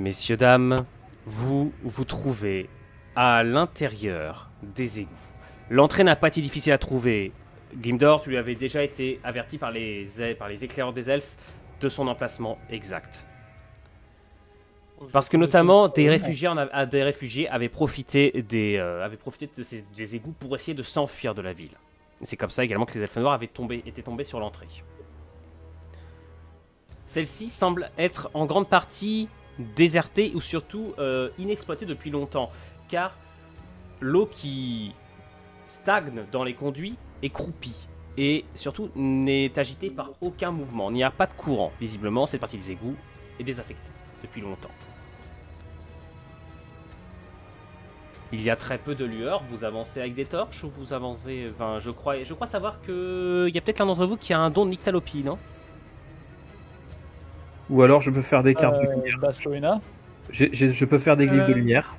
Messieurs, dames, vous vous trouvez à l'intérieur des égouts. L'entrée n'a pas été difficile à trouver. Grimdor, tu lui avais déjà été averti par les éclaireurs des elfes de son emplacement exact. Parce que notamment des réfugiés avaient profité des égouts pour essayer de s'enfuir de la ville. C'est comme ça également que les elfes noirs étaient tombés sur l'entrée. Celle-ci semble être en grande partie désertée ou surtout inexploitée depuis longtemps, car l'eau qui stagne dans les conduits est croupie et surtout n'est agitée par aucun mouvement. Il n'y a pas de courant, visiblement, cette partie des égouts est désaffectée depuis longtemps. Il y a très peu de lueur. Vous avancez avec des torches ou vous avancez... Enfin, je crois savoir qu'il y a peut-être l'un d'entre vous qui a un don de nyctalopie, non? Ou alors je peux faire des cartes de lumière. Soena. Je peux faire des glyphes de lumière.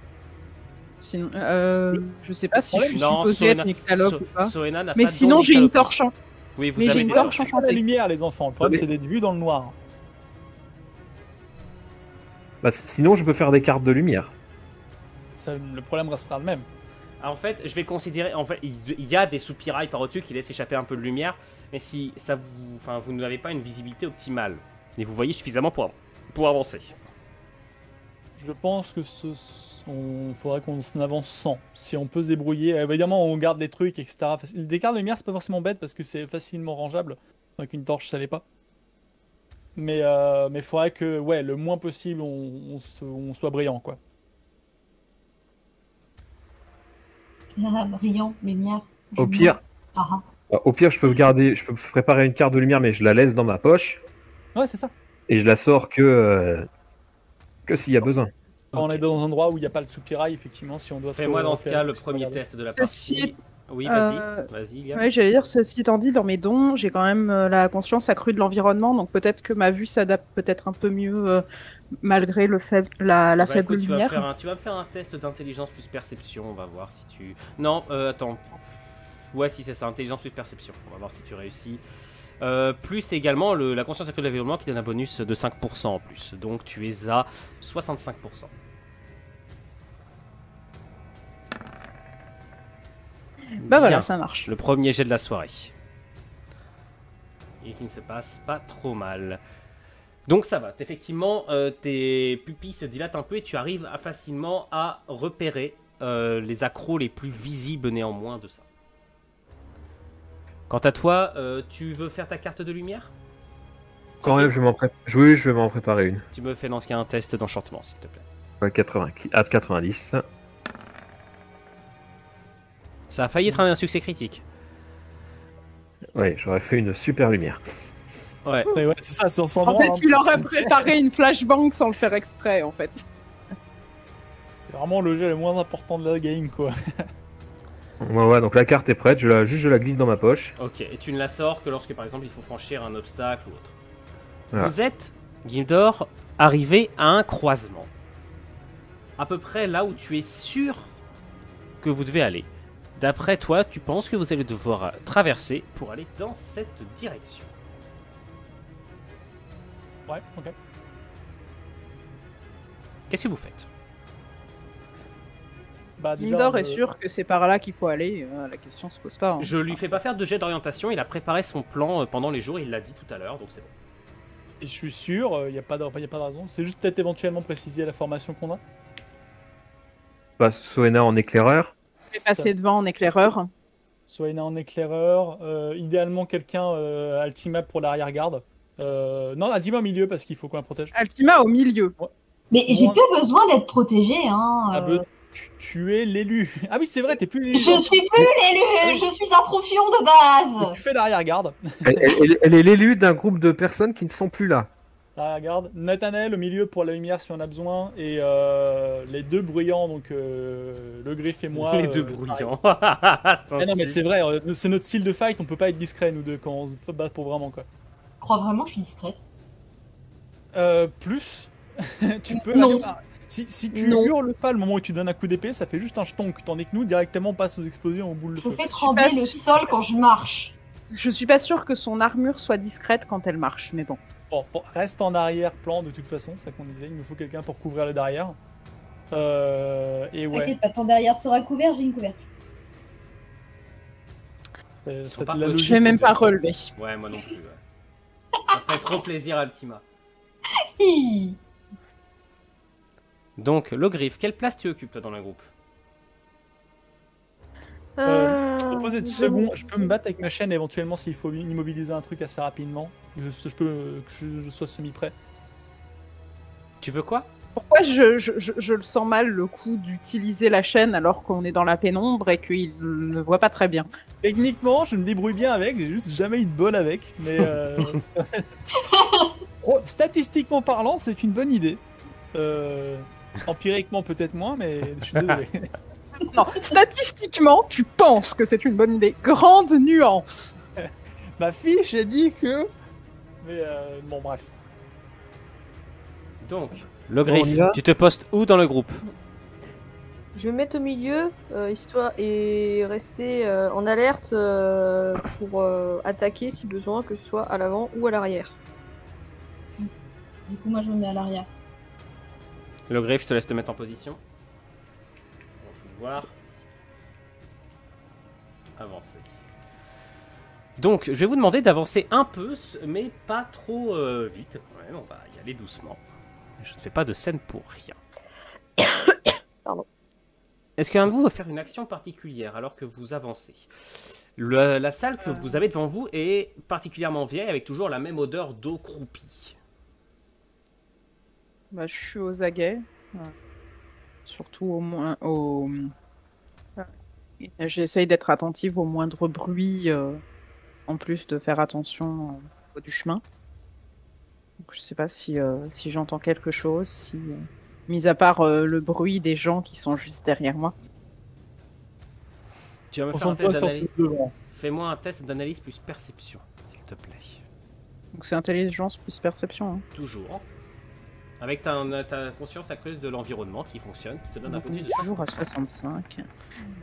Sinon, je sais pas si je suis Non, supposée être nyctalope ou pas. Soena n'a Mais pas de sinon don j'ai une nyctalopie. torche. Oui, vous Mais avez j'ai une des torche torches. La enchantée. lumière, les enfants. Le problème, c'est d'être vu dans le noir. Bah, sinon je peux faire des cartes de lumière. Ça, le problème restera le même. En fait, je vais considérer... En fait, il y a des soupirails par au-dessus qui laissent échapper un peu de lumière, mais si ça vous... Enfin, vous n'avez pas une visibilité optimale. Et vous voyez suffisamment pour avancer. Je pense que faudrait qu'on s'avance sans. Si on peut se débrouiller. Évidemment, on garde des trucs, etc. Des cartes de lumière, c'est pas forcément bête parce que c'est facilement rangeable. Avec une torche, ça l'est pas. Mais faudrait que, ouais, le moins possible, on soit brillant, quoi. Brillant, lumière. Au pire, je peux préparer une carte de lumière, mais je la laisse dans ma poche Ouais, c'est ça. et je la sors que s'il y a besoin. Quand on est dans un endroit où il n'y a pas le soupirail, effectivement, si on doit se... Fais-moi dans ce cas le premier test de la partie. Oui, vas-y, Liam. Ouais, j'allais dire, ceci étant dit, dans mes dons, j'ai quand même la conscience accrue de l'environnement, donc peut-être que ma vue s'adapte peut-être un peu mieux malgré la faible Écoute, lumière. tu vas me faire un test d'intelligence plus perception, on va voir si tu... Non, attends. Ouais, si c'est ça, intelligence plus perception. On va voir si tu réussis. Plus également la conscience accrue de l'environnement qui donne un bonus de 5% en plus. Donc tu es à 65%. Bah voilà, Bien. ça marche. Le premier jet de la soirée. Et qui ne se passe pas trop mal. Donc ça va, effectivement, tes pupilles se dilatent un peu et tu arrives facilement à repérer les accros les plus visibles néanmoins de ça. Quant à toi, tu veux faire ta carte de lumière? Quand même, oui, je vais m'en préparer une. Tu me fais dans ce cas un test d'enchantement, s'il te plaît. À 90. Ça a failli être un succès critique. Ouais, j'aurais fait une super lumière. Ouais. Ouais, c'est ça, c'est on s'en En fait, il aurait préparé une flashbang sans le faire exprès, en fait. C'est vraiment le jeu le moins important de la game, quoi. Ouais, donc la carte est prête, je la glisse dans ma poche. Ok, et tu ne la sors que lorsque par exemple il faut franchir un obstacle ou autre. Voilà. Vous êtes, Gildor, arrivé à un croisement. À peu près là où tu es sûr que vous devez aller. D'après toi, tu penses que vous allez devoir traverser pour aller dans cette direction. Ouais, ok. Qu'est-ce que vous faites? Bah, déjà, Gildor est sûr que c'est par là qu'il faut aller, la question se pose pas. Hein. Je lui fais pas faire de jet d'orientation, il a préparé son plan pendant les jours, il l'a dit tout à l'heure, donc c'est bon. Et je suis sûr, il n'y a pas de raison. C'est juste peut-être éventuellement préciser la formation qu'on a. Bah, Soena en éclaireur. Je vais passer devant en éclaireur. Soena en éclaireur, idéalement quelqu'un Altima pour l'arrière-garde. Non, Altima au milieu parce qu'il faut qu'on la protège. Altima au milieu. Mais j'ai pas besoin d'être protégée, hein. Ah, tu es l'élu. Ah oui, c'est vrai, t'es plus l'élu. Je suis plus l'élu, je suis un troufion de base. Tu fais l'arrière-garde. Elle est l'élu d'un groupe de personnes qui ne sont plus là. L'arrière-garde. Nathanaël au milieu pour la lumière si on a besoin. Et les deux bruyants, donc le griffe et moi. Les deux bruyants. Non, mais c'est vrai, c'est notre style de fight, on peut pas être discret nous deux quand on se bat pour vraiment, quoi. Je crois vraiment que je suis discrète. Plus, tu peux... Non. Si tu Non. hurles pas le moment où tu donnes un coup d'épée, ça fait juste un jetonk, tandis que nous, directement, on passe aux explosions au boule de Je feu. fais trembler le sol quand je marche. Je suis pas sûre que son armure soit discrète quand elle marche, mais bon. Bon, reste en arrière-plan de toute façon, c'est ça qu'on disait. Il me faut quelqu'un pour couvrir le derrière. Et ouais. T'inquiète pas, ton derrière sera couvert, j'ai une couverture. sont pas La possibles. Je vais même pas relever. Ouais, moi non plus. Ouais. Ça ferait trop plaisir à Altima. Hi. Donc, Logriffe, quelle place tu occupes toi dans le groupe? Je peux poser 2 secondes, je peux me battre avec ma chaîne éventuellement s'il faut immobiliser un truc assez rapidement. Je peux que je sois semi-prêt. Tu veux quoi? Pourquoi je le sens mal le coup d'utiliser la chaîne alors qu'on est dans la pénombre et qu'il ne voit pas très bien? Techniquement, je me débrouille bien avec, j'ai juste jamais eu de bol avec. Mais oh, statistiquement parlant, c'est une bonne idée. Empiriquement, peut-être moins, mais je suis désolé. Non, statistiquement, tu penses que c'est une bonne idée. Grande nuance. Ma fiche a dit que. Mais bon, bref. Donc, On y Logriffe, va tu te postes où dans le groupe? Je vais me mettre au milieu, histoire et rester en alerte pour attaquer si besoin, que ce soit à l'avant ou à l'arrière. Du coup, moi, je me mets à l'arrière. Logriffe, je te laisse te mettre en position. On va pouvoir avancer. Donc, je vais vous demander d'avancer un peu, mais pas trop vite quand même. On va y aller doucement. Je ne fais pas de scène pour rien. Pardon. Est-ce qu'un de vous va faire une action particulière alors que vous avancez? La salle que vous avez devant vous est particulièrement vieille avec toujours la même odeur d'eau croupie. Bah, je suis aux aguets. Surtout au moins au. J'essaye d'être attentive au moindre bruit, en plus de faire attention au niveau du chemin. Donc, je sais pas si j'entends quelque chose, si, mis à part le bruit des gens qui sont juste derrière moi. Tu vas me faire un Concentre-toi test sur d'analyse. ce devant. Fais-moi un test d'analyse plus perception, s'il te plaît. Donc c'est intelligence plus perception. Hein. Toujours. Avec ta conscience accrue de l'environnement qui fonctionne, qui te donne un Donc, bonus de toujours à 5%. 65.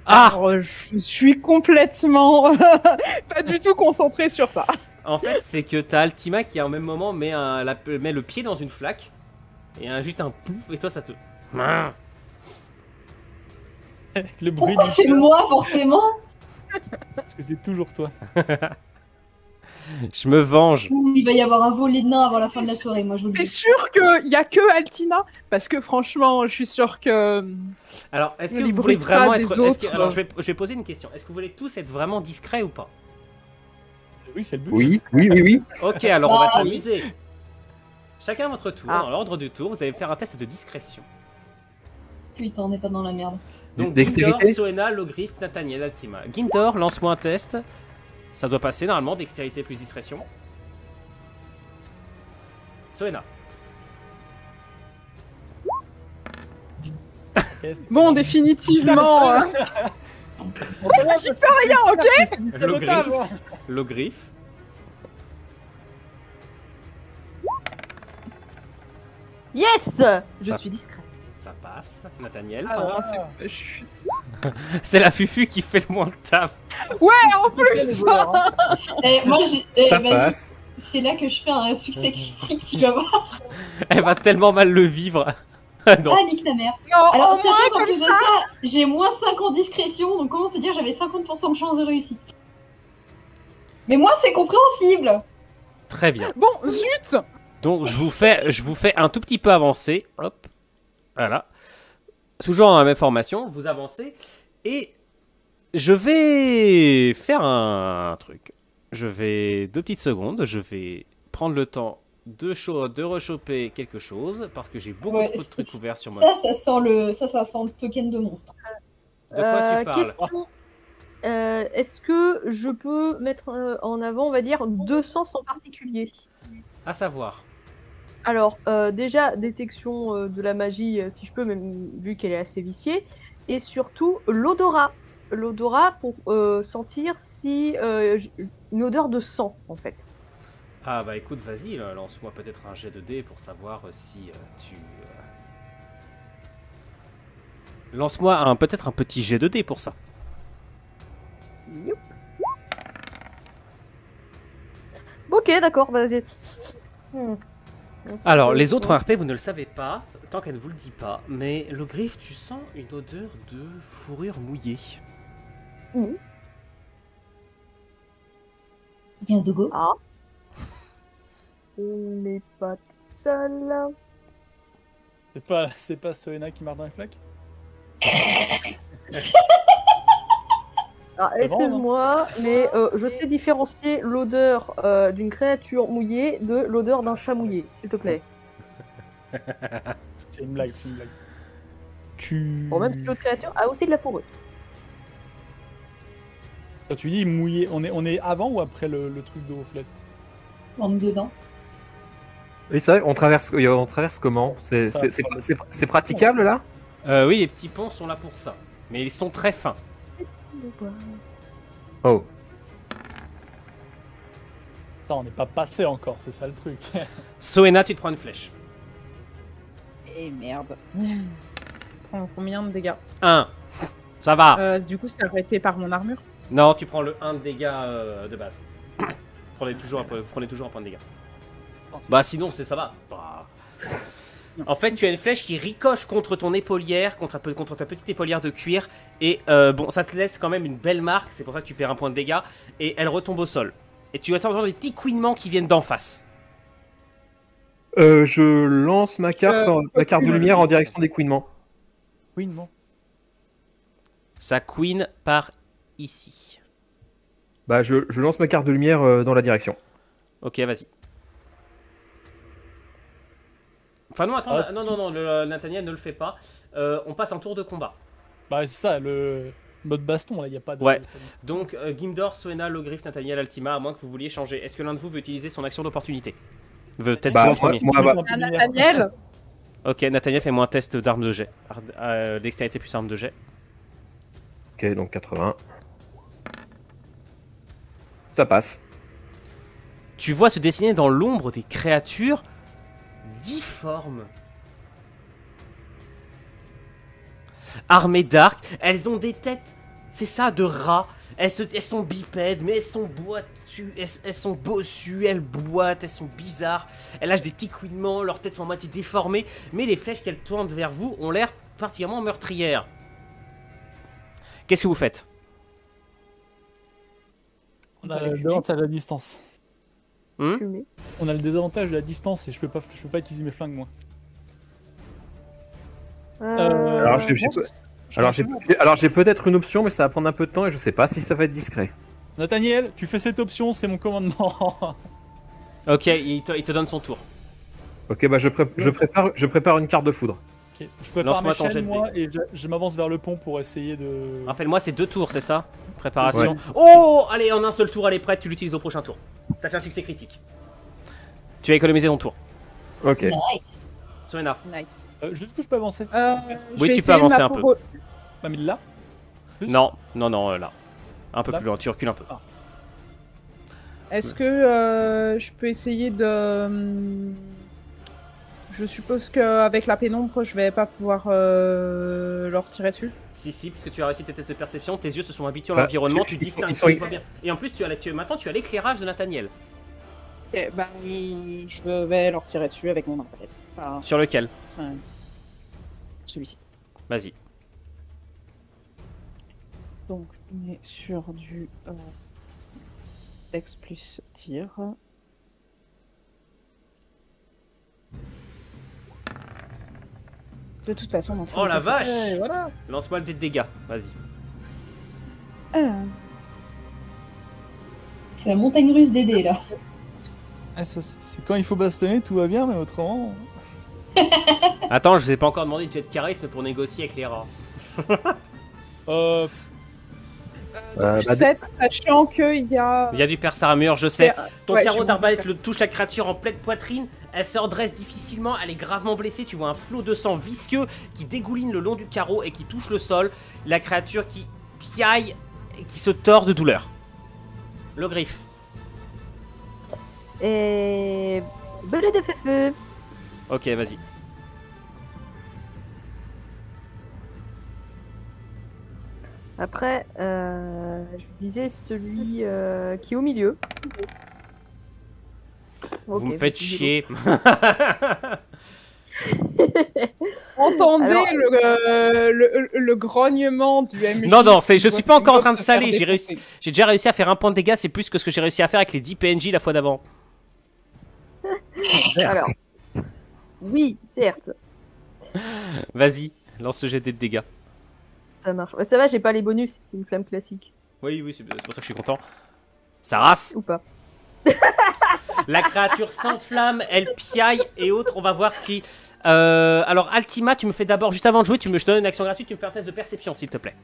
Ah! Alors, je suis complètement pas du tout concentrée sur ça. En fait, c'est que t'as Altima qui, en même moment, met le pied dans une flaque, et juste un pouf, et toi, ça te... Le bruit Pourquoi du c'est chien, moi, forcément? parce que c'est toujours toi. Je me venge. Il va y avoir un volet de nains avant la fin de la soirée, moi, je vous le T'es dis. sûr qu'il y a que Altina? Parce que franchement, je suis sûre que... Alors, est-ce que Les vous voulez bruits de pas vraiment des être... autres. Alors, je vais poser une question. Est-ce que vous voulez tous être vraiment discrets ou pas? Oui, c'est le but. Oui. Ok, alors on va Ah, oui. s'amuser. Chacun à votre tour, Ah. dans l'ordre du tour, vous allez faire un test de discrétion. Putain, on n'est pas dans la merde. Donc, Dextérité. Gindor, Soena, Logriffe, Nathaniel, Altima. Gindor, lance-moi un test. Ça doit passer normalement, dextérité plus discrétion. Soena. Qu'est-ce que- Bon, définitivement... hein. On commence J'y à se peux rien, faire ok? c'est du sabotage, hein. Logriffe. Yes! Je Ça- suis discret. Ça passe. Nathaniel. Ah, Ah, ah. c'est- je suis- C'est la Fufu qui fait le moins le taf. Ouais, en Quel plus voleur, hein. Moi, Ça vas-y, passe. c'est là que je fais un succès critique, tu vas voir. Elle va tellement mal le vivre. non. Ah, nique ta mère. Non, Alors, au moins, sachant qu'en comme plus de ça... ça, j'ai moins 5 en discrétion, donc comment te dire, j'avais 50% de chance de réussite. Mais moi, c'est compréhensible. Très bien. Bon, zut! Donc je vous fais un tout petit peu avancer. Hop. Voilà. Toujours dans la même formation, vous avancez. Et je vais faire un truc. Je vais 2 petites secondes. Je vais prendre le temps de rechoper quelque chose. Parce que j'ai beaucoup Ouais, trop de trucs ouverts sur moi. Ça sent le token de monstre. De quoi tu parles? Question. Est-ce que je peux mettre en avant, on va dire, 2 sens en particulier? À savoir. Alors, déjà, détection de la magie, si je peux, même vu qu'elle est assez viciée. Et surtout, l'odorat. L'odorat pour sentir si... une odeur de sang, en fait. Ah bah écoute, vas-y, lance-moi peut-être un jet de dés pour savoir si tu... Lance-moi peut-être un petit jet de dés pour ça. Youp. Ok, d'accord, vas-y. Alors, les autres RP, vous ne le savez pas, tant qu'elle ne vous le dit pas, mais le griffe, tu sens une odeur de fourrure mouillée. Il y a un dogo. Ah. On n'est pas seul. C'est pas Soena qui marche dans les flaques? Ah, excuse-moi, mais je sais différencier l'odeur d'une créature mouillée de l'odeur d'un chat mouillé, s'il te plaît. C'est une blague, c'est une blague. Bon, même si l'autre créature a aussi de la fourrure. Quand tu dis mouillé, on est avant ou après le truc d'eau flotte? On est dedans. Oui, c'est vrai, on traverse comment? C'est praticable là? Oui, les petits ponts sont là pour ça, mais ils sont très fins. Oh. Ça, on n'est pas passé encore, c'est ça le truc. Soena, tu te prends une flèche. Et merde. Prends combien de dégâts? 1. Ça va. Du coup, c'est arrêté par mon armure. Non, tu prends le 1 de dégâts de base. Prenez toujours un point de dégâts. Bah sinon, ça va. C'est pas... En fait, tu as une flèche qui ricoche contre ton épaulière, contre ta petite épaulière de cuir. Et bon, ça te laisse quand même une belle marque. C'est pour ça que tu perds un point de dégâts. Et elle retombe au sol. Et tu vas entendre des petits couinements qui viennent d'en face. Je lance ma carte de lumière en direction des couinements. Couinement. Ça couine par ici. Bah, je lance ma carte de lumière dans la direction. Ok, vas-y. Enfin non, attends, non, Nathaniel ne le fait pas. On passe en tour de combat. Bah c'est ça, le mode baston, là, il n'y a pas de... Ouais. Donc, Gimdor, Soena, Logrif, Nathaniel, Altima, à moins que vous vouliez changer. Est-ce que l'un de vous veut utiliser son action d'opportunité? Veut peut-être en premier. Nathaniel. Ok, Nathaniel, fais-moi un test d'arme de jet. Dextérité plus arme de jet. Ok, donc 80. Ça passe. Tu vois se dessiner dans l'ombre des créatures difformes. Armées d'arcs, elles ont des têtes, c'est ça, de rats. Elles sont bipèdes, mais elles sont elles sont bossues, elles boitent, elles sont bizarres. Elles lâchent des petits couinements, leurs têtes sont à moitié déformées, mais les flèches qu'elles tournent vers vous ont l'air particulièrement meurtrières. Qu'est-ce que vous faites? On a le désavantage de la distance. Fumé. On a le désavantage de la distance et je peux pas utiliser mes flingues, moi. Alors j'ai peut-être une option, mais ça va prendre un peu de temps et je sais pas si ça va être discret. Nathaniel, tu fais cette option, c'est mon commandement. Ok, il te donne son tour. Ok, bah je prépare une carte de foudre. Okay. Je prépare Lance-moi mes ton jet chaînes, de moi, et je m'avance vers le pont pour essayer de... Rappelle-moi, c'est 2 tours, c'est ça? Préparation. Ouais. Oh, allez, en un seul tour, elle est prête, tu l'utilises au prochain tour. T'as fait un succès critique. Tu as économisé ton tour. Ok. Nice. Soena. Nice. Juste que je peux avancer. Oui, tu peux avancer un peu. Pas mis là plus Non, là. Un peu Là plus loin, tu recules un peu. Est-ce que je peux essayer de... Je suppose qu'avec la pénombre, je vais pas pouvoir leur tirer dessus. Si, parce que tu as réussi tes tests de perception, tes yeux se sont habitués à Bah, l'environnement, tu ils distingues, sont- tu vois bien. Et en plus, maintenant, tu as l'éclairage de Nathaniel. Ok, bah, je vais leur tirer dessus avec mon arbalète. Enfin, Sur lequel? celui-ci. Vas-y. Donc, on est sur du Dex plus tir. De toute façon, dans tous Oh les la cas, vache! Et voilà. Lance-moi le dé de dégâts, vas-y. C'est la montagne russe des dés là. Ah, c'est quand il faut bastonner, tout va bien, mais autrement... Attends, je vous ai pas encore demandé de jet de charisme pour négocier avec les rats. Bah, 7, sachant qu'il y a... Il y a du perce armure, je sais. Ton Ouais, carreau je d'arbalète pense le touche la créature en pleine poitrine. Elle se redresse difficilement, elle est gravement blessée. Tu vois un flot de sang visqueux qui dégouline le long du carreau et qui touche le sol. La créature qui piaille et qui se tord de douleur. Le griffe. Et... Belé de feu. Ok, vas-y. Après, je vais viser celui qui est au milieu. Vous me faites chier. Entendez Alors- le grognement du MJ. Non, non, je qui suis voit pas encore en ses train de mobs se faire saler. défoncer. J'ai déjà réussi à faire un point de dégâts, c'est plus que ce que j'ai réussi à faire avec les 10 PNJ la fois d'avant. Alors, oui, certes, Vas-y, lance ce jet de dégâts. ça marche. Ouais, ça va, j'ai pas les bonus, c'est une flamme classique. Oui, oui, c'est pour ça que je suis content. Ça race. Ou pas. La créature s'enflamme, elle piaille et autres. On va voir si. Alors, Altima, tu me fais d'abord, juste avant de jouer, je te donne une action gratuite, tu me fais un test de perception, s'il te plaît.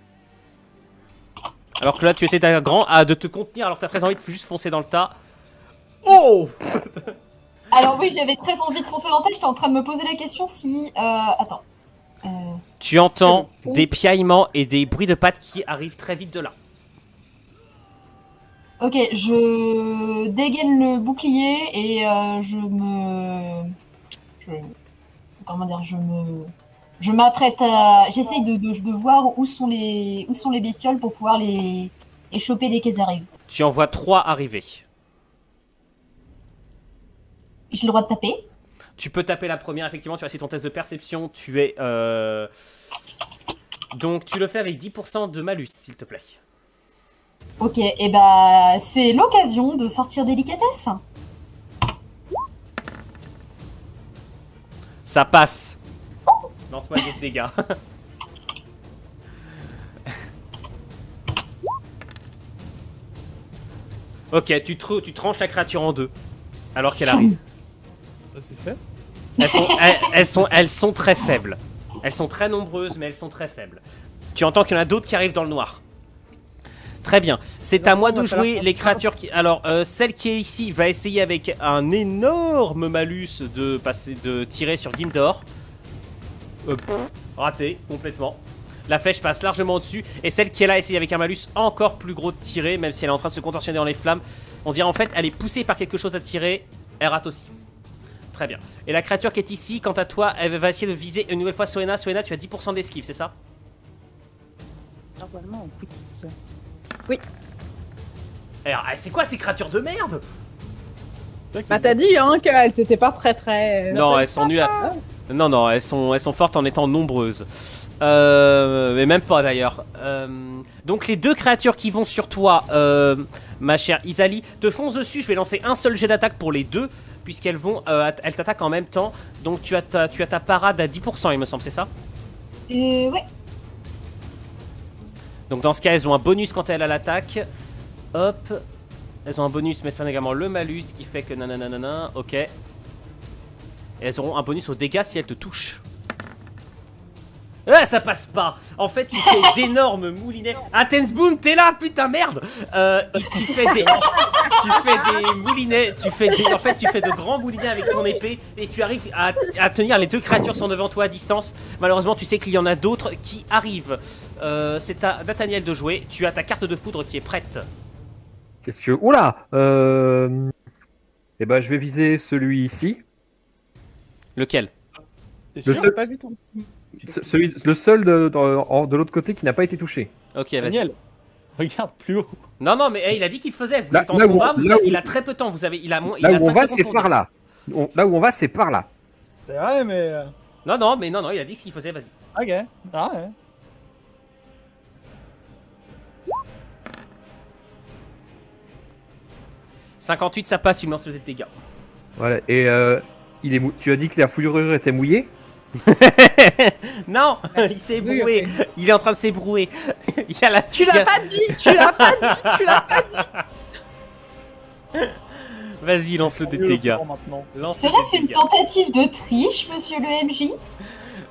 Alors que là, tu essaies de te contenir alors que t'as très envie de juste foncer dans le tas. Oh! Alors oui, j'avais très envie de foncer dans le tas, j'étais en train de me poser la question si... Attends. Tu entends des piaillements et des bruits de pattes qui arrivent très vite de là. Ok, je dégaine le bouclier et comment dire, je m'apprête à... J'essaye de voir où sont les bestioles pour pouvoir les choper dès qu'elles arrivent. Tu en vois 3 arriver. J'ai le droit de taper. Tu peux taper la première, effectivement, tu as réussi ton test de perception, tu es... Donc tu le fais avec 10% de malus, s'il te plaît. Ok, et bah c'est l'occasion de sortir délicatesse. Ça passe. Lance-moi des dégâts. Ok, tu tranches la créature en deux. Alors qu'elle arrive. Ça c'est fait. Elles sont très faibles. Elles sont très nombreuses, mais elles sont très faibles. Tu entends qu'il y en a d'autres qui arrivent dans le noir. Très bien. C'est à moi de jouer les créatures qui... Alors, celle qui est ici va essayer avec un énorme malus de tirer sur Gimdor. Raté, complètement. La flèche passe largement au-dessus. Et celle qui est là essaye avec un malus encore plus gros de tirer, même si elle est en train de se contorsionner dans les flammes. On dirait en fait, elle est poussée par quelque chose à tirer. Elle rate aussi. Très bien. Et la créature qui est ici, quant à toi, elle va essayer de viser une nouvelle fois Soena. Soena, tu as 10% d'esquive, c'est ça? Normalement, oui. Alors, c'est quoi ces créatures de merde? Bah t'as dit hein qu'elles étaient pas très... Non, elles sont nulles. Non, non, elles sont fortes en étant nombreuses. Mais même pas d'ailleurs. Donc les deux créatures qui vont sur toi, ma chère Isali, te foncent dessus. Je vais lancer un seul jet d'attaque pour les deux, puisqu'elles vont, elles t'attaquent en même temps. Donc tu as ta parade à 10%, il me semble, c'est ça? Ouais. Donc dans ce cas, elles ont un bonus quand elles à l'attaque. Hop. Elles ont un bonus, mais c'est pas également le malus qui fait que nanana, ok. Et elles auront un bonus aux dégâts si elles te touchent. Ah, ça passe pas. En fait, tu fais d'énormes moulinets. Attensboom, t'es là, putain, merde. Tu fais des moulinets. En fait, tu fais de grands moulinets avec ton épée et tu arrives à tenir. Les deux créatures sont devant toi à distance. Malheureusement, tu sais qu'il y en a d'autres qui arrivent. C'est à Nathaniel de jouer. Tu as ta carte de foudre qui est prête. Qu'est-ce que... Oula Eh ben, je vais viser celui ici. Lequel? T'es Le sûr seul- pas vu ton... Le seul de l'autre côté qui n'a pas été touché. Ok, vas-y. Daniel, regarde plus haut. Non, non, mais il a dit qu'il faisait. Vous Là- êtes en là où- combat, là où- il a très peu de temps. Vous avez, il a Là a où on 5 va, secondes c'est pour par dire. là. Là où on va, c'est par là. C'est vrai, mais... Non, non, mais non, il a dit ce qu'il faisait, vas-y. Ok. Ah ouais. « 58, ça passe, tu me lances le dé de dégâts. Voilà. Et tu as dit que la fourrure était mouillée. Non, il s'est Oui, ébroué. ok. Il est en train de s'ébrouer. Il y a la... Tu l'as pas dit. Vas-y, lance le dé de dégâts. Maintenant. Lance le dé Serait-ce de une dégâts. tentative de triche, monsieur le MJ?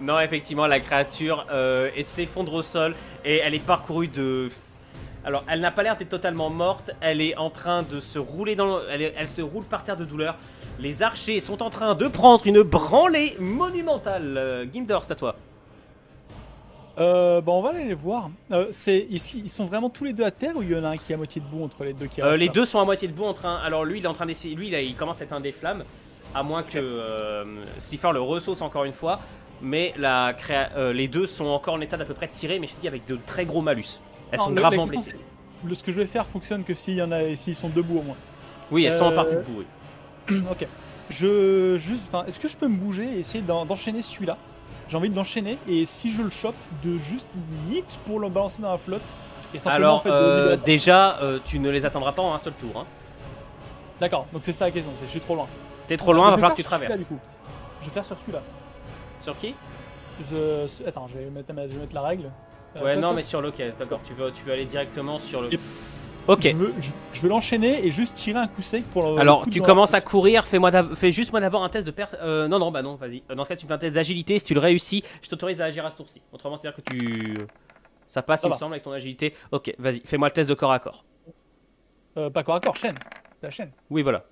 Non, effectivement, la créature s'effondre au sol et elle est parcourue de... Alors, elle n'a pas l'air d'être totalement morte. Elle est en train de se rouler dans... Elle se roule par terre de douleur. Les archers sont en train de prendre une branlée monumentale. Gimdor, c'est à toi. Bah on va aller les voir. C'est ici, ils sont vraiment tous les deux à terre ou il y en a un qui est à moitié debout entre les deux qui restent Les là deux sont à moitié debout en train... Alors lui, il est en train d'essayer... Lui, il commence à éteindre des flammes. À moins que Slifer le ressauce encore une fois. Mais les deux sont encore en état d'à peu près tirer, mais je te dis avec de très gros malus. Elles Non, sont la gravement question, blessées. ce que je vais faire fonctionne que s'ils sont debout au moins. Oui, elles sont en partie debout, oui. Ok. Est-ce que je peux me bouger et essayer d'enchaîner celui-là? J'ai envie de l'enchaîner et si je le chope, de juste hit pour le balancer dans la flotte. Et simplement, Alors, en fait, déjà, tu ne les atteindras pas en un seul tour. Hein. D'accord, donc c'est ça la question, c'est je suis trop loin. T'es trop loin, Je va vais falloir que faire tu sur celui-là, traverses. du coup. Je vais faire sur celui-là. Sur qui? Attends, je vais mettre la règle. Ouais, Toc, non, toc. mais sur lequel? D'accord, tu veux aller directement sur le. Yep. Ok. Je vais l'enchaîner et juste tirer un coup sec pour le. Alors, foutre tu dans commences la à courir, fais juste moi d'abord un test de perte. Non, bah non, vas-y. Dans ce cas, tu fais un test d'agilité. Si tu le réussis, je t'autorise à agir à ce tour-ci. Autrement, c'est-à-dire que ça passe, Ça il me va. semble, avec ton agilité. Ok, vas-y, fais-moi le test de corps à corps. Pas corps à corps, chaîne. La chaîne. Oui, voilà.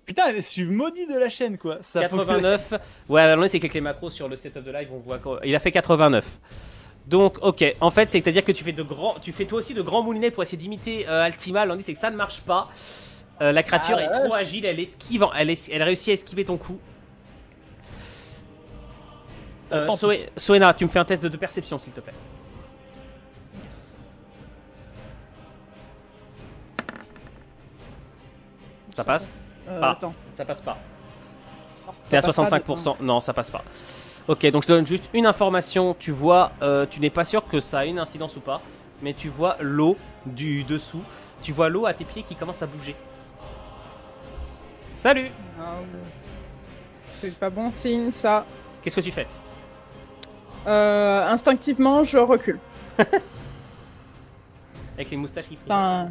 Putain, je suis maudit de la chaîne quoi. Ça 89. Ouais, la c'est qu'avec les macros sur le setup de live, on voit qu'il a fait 89. Donc, ok, en fait, c'est-à-dire que tu fais toi aussi de grands moulinets pour essayer d'imiter Altimal. On dit c'est que ça ne marche pas. La créature est trop agile, elle esquive, elle réussit à esquiver ton coup. Soena, tu me fais un test de perception, s'il te plaît. Yes. Ça passe? Attends. Ça passe pas. Ça T'es à passe pas, 65%. Non, ça passe pas. Ok, donc je te donne juste une information. Tu vois, tu n'es pas sûr que ça a une incidence ou pas, mais tu vois l'eau du dessous. Tu vois l'eau à tes pieds qui commence à bouger. Salut! Ah, c'est pas bon signe ça. Qu'est-ce que tu fais? Instinctivement, je recule. Avec les moustaches qui frissent. Enfin...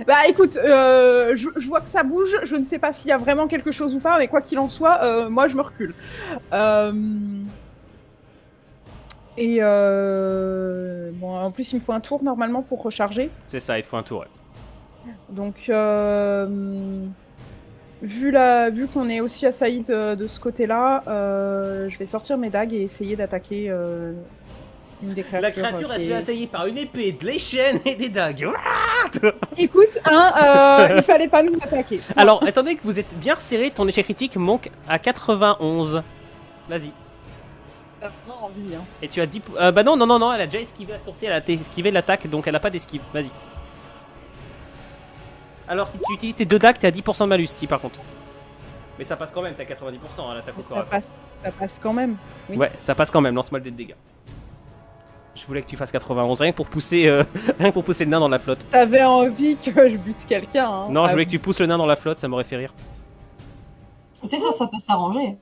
Bah écoute, je vois que ça bouge, je ne sais pas s'il y a vraiment quelque chose ou pas, mais quoi qu'il en soit, moi je me recule. Bon, en plus il me faut un tour normalement pour recharger. C'est ça, il te faut un tour. Ouais. Donc, vu qu'on est aussi assailli de ce côté-là, je vais sortir mes dagues et essayer d'attaquer une des créatures. La créature va se faire assaillir par une épée, de l'échelle et des dagues. Écoute, il fallait pas nous attaquer. Alors, étant donné que vous êtes bien resserré, ton échec critique manque à 91. Vas-y. T'as vraiment envie, hein. Et tu as 10... bah non, elle a déjà esquivé à ce tour-ci, elle a esquivé l'attaque, donc elle a pas d'esquive. Vas-y. Alors, si tu utilises tes deux dagues, t'es à 10% de malus, si par contre. Mais ça passe quand même, t'as 90% à l'attaque au corps à corps. Ça passe quand même. Oui. Ouais, ça passe quand même, lance-moi le dé de dégâts. Je voulais que tu fasses 91, rien que pour pousser, rien que pour pousser le nain dans la flotte. T'avais envie que je bute quelqu'un, hein. Non, je voulais que tu pousses le nain dans la flotte, ça m'aurait fait rire. C'est ça, ça peut s'arranger.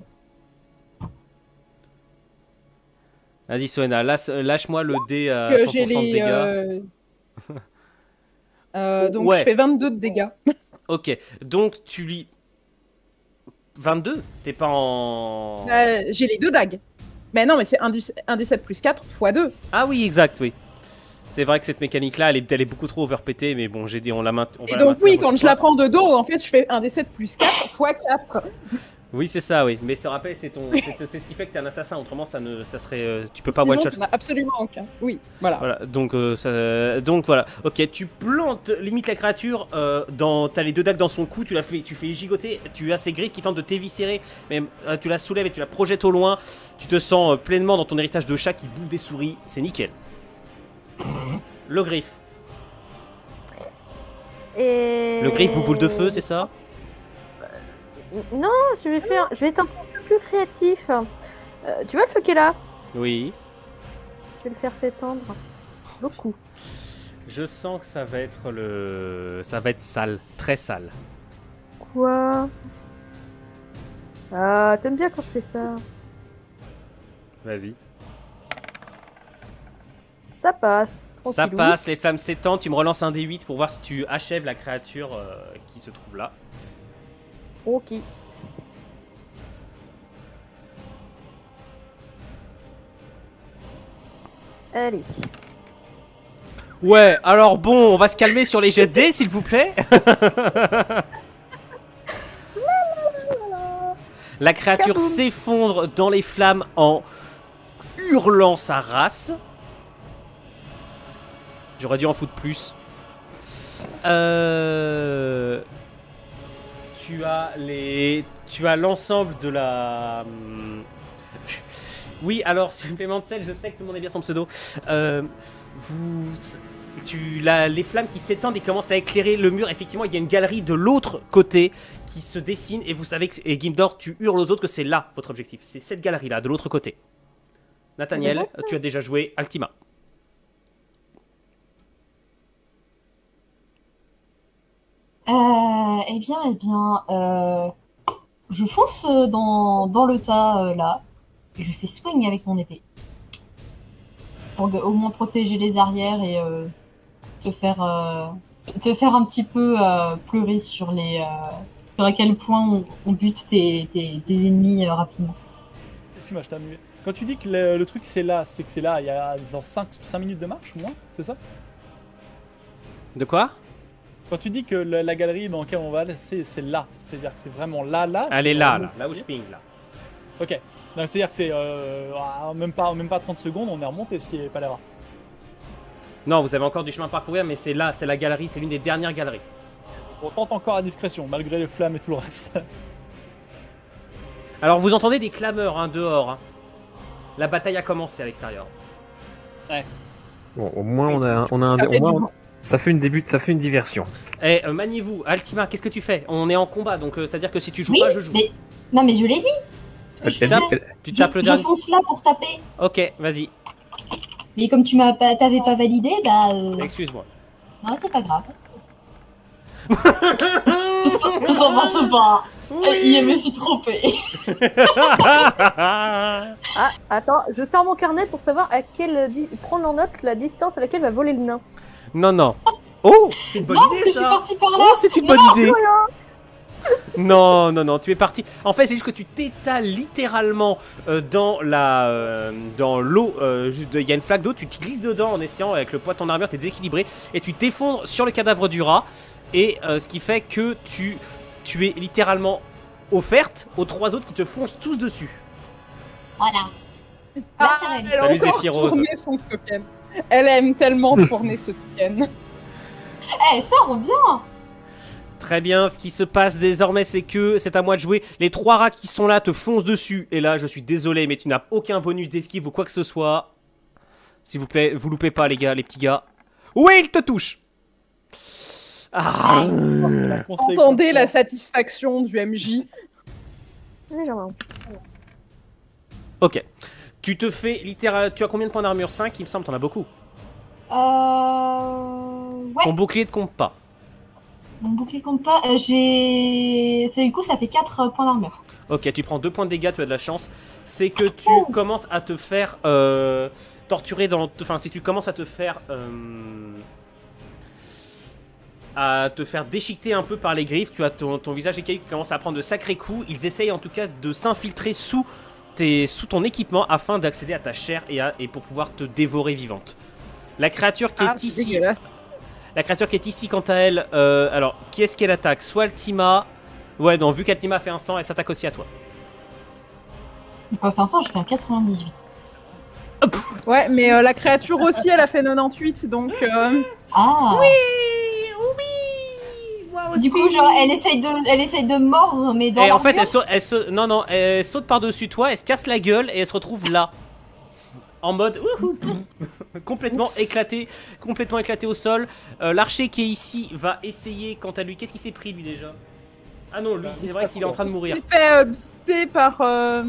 Vas-y, Soena, lâche-moi le dé à Que 100% j'ai de dégâts. Donc Ouais. je fais 22 de dégâts. Ok, donc tu lis... 22? T'es pas en... J'ai les deux dagues. Mais non, mais c'est un des 7 plus 4 x 2. Ah oui, exact, oui. C'est vrai que cette mécanique-là, elle est beaucoup trop overpétée, mais bon, j'ai dit, on va la Et donc maintenir oui, au quand je support. la prends de dos, en fait, je fais un des 7 plus 4 x 4. Oui, c'est ça, oui. Mais se rappelle, c'est ce qui fait que t'es un assassin. Autrement, ça serait, tu peux pas Sinon, one shot. ça n'a absolument aucun. Oui, voilà. Voilà, donc voilà. Ok, tu plantes limite la créature. T'as les deux dagues dans son cou. Tu fais gigoter. Tu as ses griffes qui tentent de t'éviscérer. Mais tu la soulèves et tu la projettes au loin. Tu te sens pleinement dans ton héritage de chat qui bouffe des souris. C'est nickel. Le griffe. Le griffe bouboule de feu, c'est ça? Non, je vais être un petit peu plus créatif. Tu vois le feu qui est là? Oui. Je vais le faire s'étendre. Beaucoup. Je sens que ça va être sale, très sale. Quoi? Ah, t'aimes bien quand je fais ça. Vas-y. Ça passe. Ça tranquillou. passe, les flammes s'étendent. Tu me relances un D8 pour voir si tu achèves la créature qui se trouve là. Ok. Allez. Ouais, alors bon, on va se calmer sur les jets de dés, s'il vous plaît. La créature Kaboum. s'effondre dans les flammes en hurlant sa race. J'aurais dû en foutre plus. Tu as l'ensemble de la... Oui, alors, supplément de sel, je sais que tout le monde est bien son pseudo. Les flammes qui s'étendent et commencent à éclairer le mur. Effectivement, il y a une galerie de l'autre côté qui se dessine et vous savez que et Gimdor, tu hurles aux autres que c'est là votre objectif. C'est cette galerie là, de l'autre côté. Nathaniel, tu as déjà joué Altima. Eh bien, je fonce dans le tas là, et je fais swing avec mon épée. Pour au moins protéger les arrières et te faire un petit peu pleurer sur à quel point on bute tes ennemis rapidement. Excuse-moi, je t'ai annulé. Quand tu dis que le truc c'est là, c'est que c'est là, il y a genre 5 minutes de marche ou moins, c'est ça? De quoi? Quand tu dis que la galerie dans laquelle on va aller, c'est là, c'est-à-dire que c'est vraiment là. Elle est là où je ping là. Ok, donc c'est-à-dire que c'est même pas 30 secondes, on est remonté si pas l'air. Non, vous avez encore du chemin à parcourir, mais c'est là, c'est la galerie, c'est l'une des dernières galeries. On tente encore à discrétion, malgré les flammes et tout le reste. Alors vous entendez des clameurs hein, dehors. Hein. La bataille a commencé à l'extérieur. Ouais. Bon, au moins ça fait une diversion. Eh, maniez-vous, Altima, qu'est-ce que tu fais? On est en combat, donc c'est-à-dire que si tu joues Oui, pas, je joue. mais... Non mais je l'ai dit. Tu tapes le dernier. Je fonce là pour taper. Ok, vas-y. Mais comme tu t'avais pas validé, bah. Excuse-moi. Non, c'est pas grave. Ça passe pas. Il me suis trompé. Ah, attends, je sors mon carnet pour savoir prendre en note la distance à laquelle va voler le nain. Non. Oh, c'est une bonne idée Je suis ça. partie par là. Oh, c'est une bonne idée. Non, tu es parti. En fait, c'est juste que tu t'étales littéralement dans l'eau. Il y a une flaque d'eau, tu te glisses dedans en essayant avec le poids de ton armure, t'es déséquilibré et tu t'effondres sur le cadavre du rat. Et ce qui fait que tu es littéralement offerte aux 3 autres qui te foncent tous dessus. Voilà. Elle Salut, a encore Zéphyros. tourné son token. Elle aime tellement tourner ce token. Ça rend bien. Très bien, ce qui se passe désormais, c'est que c'est à moi de jouer. Les 3 rats qui sont là te foncent dessus. Et là, je suis désolé, mais tu n'as aucun bonus d'esquive ou quoi que ce soit. S'il vous plaît, vous loupez pas, les gars, les petits gars. Oui, il te touche. Ah. Entendez la satisfaction du MJ. Légèrement. Ok. Tu te fais littéralement... Tu as combien de points d'armure? 5, il me semble, t'en as beaucoup. Ouais. Ton bouclier te compte pas. Mon bouclier compte pas. Du coup, ça fait 4 points d'armure. Ok, tu prends 2 points de dégâts, tu as de la chance. C'est que tu commences à te faire torturer dans... Enfin, si tu commences à te faire... déchiqueter un peu par les griffes, tu as ton visage écaillé qui commence à prendre de sacrés coups. Ils essayent en tout cas de s'infiltrer sous ton équipement afin d'accéder à ta chair et pour pouvoir te dévorer vivante. La créature qui est ici... dégueulasse. La créature qui est ici, quant à elle, alors, qui est-ce qu'elle attaque? Soit Altima... Ouais, non, vu qu'Altima fait un 100, elle s'attaque aussi à toi. On peut faire ça, je fais un 98. Ouais, mais la créature aussi, elle a fait 98, donc... Ah. Oui, moi aussi. Du coup, genre, elle essaye de mordre, mais dans Et en fait, l'armure. elle saute par-dessus toi, elle se casse la gueule et elle se retrouve là. En mode complètement éclaté au sol. L'archer qui est ici va essayer, quant à lui, qu'est-ce qu'il s'est pris lui déjà? Ah non, lui c'est vrai qu'il est en train de mourir. Il s'est fait buster par la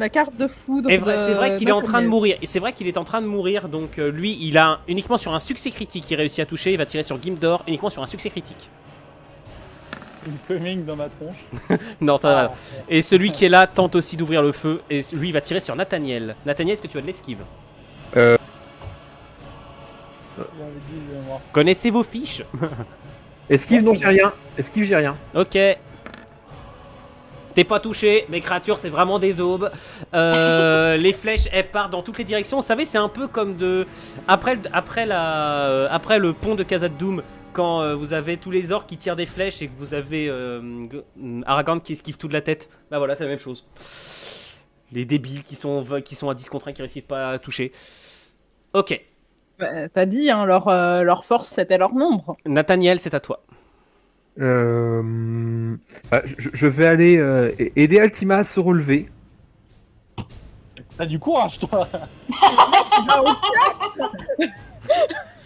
carte de foudre. C'est vrai qu'il est en train de mourir. Et c'est vrai qu'il est en train de mourir. Donc lui, il a uniquement sur un succès critique, il réussit à toucher. Il va tirer sur Gimdor uniquement sur un succès critique. Une coming dans ma tronche. Non, et celui qui est là tente aussi d'ouvrir le feu. Et lui, il va tirer sur Nathaniel. Nathaniel, est-ce que tu as de l'esquive? Connaissez vos fiches? Esquive, non, j'ai rien. Esquive, j'ai rien. Ok. T'es pas touché, mes créatures c'est vraiment des daubes. Les flèches elles partent dans toutes les directions. Vous savez, c'est un peu comme de. Après le pont de Khazad-dûm, quand vous avez tous les orques qui tirent des flèches et que vous avez Aragorn qui esquive tout de la tête. Bah voilà, c'est la même chose. Les débiles qui sont à 10 contre 1 qui réussissent pas à toucher. Ok. Bah, t'as dit, hein, leur force c'était leur nombre. Nathaniel, c'est à toi. Je vais aller aider Altima à se relever. T'as du courage, toi.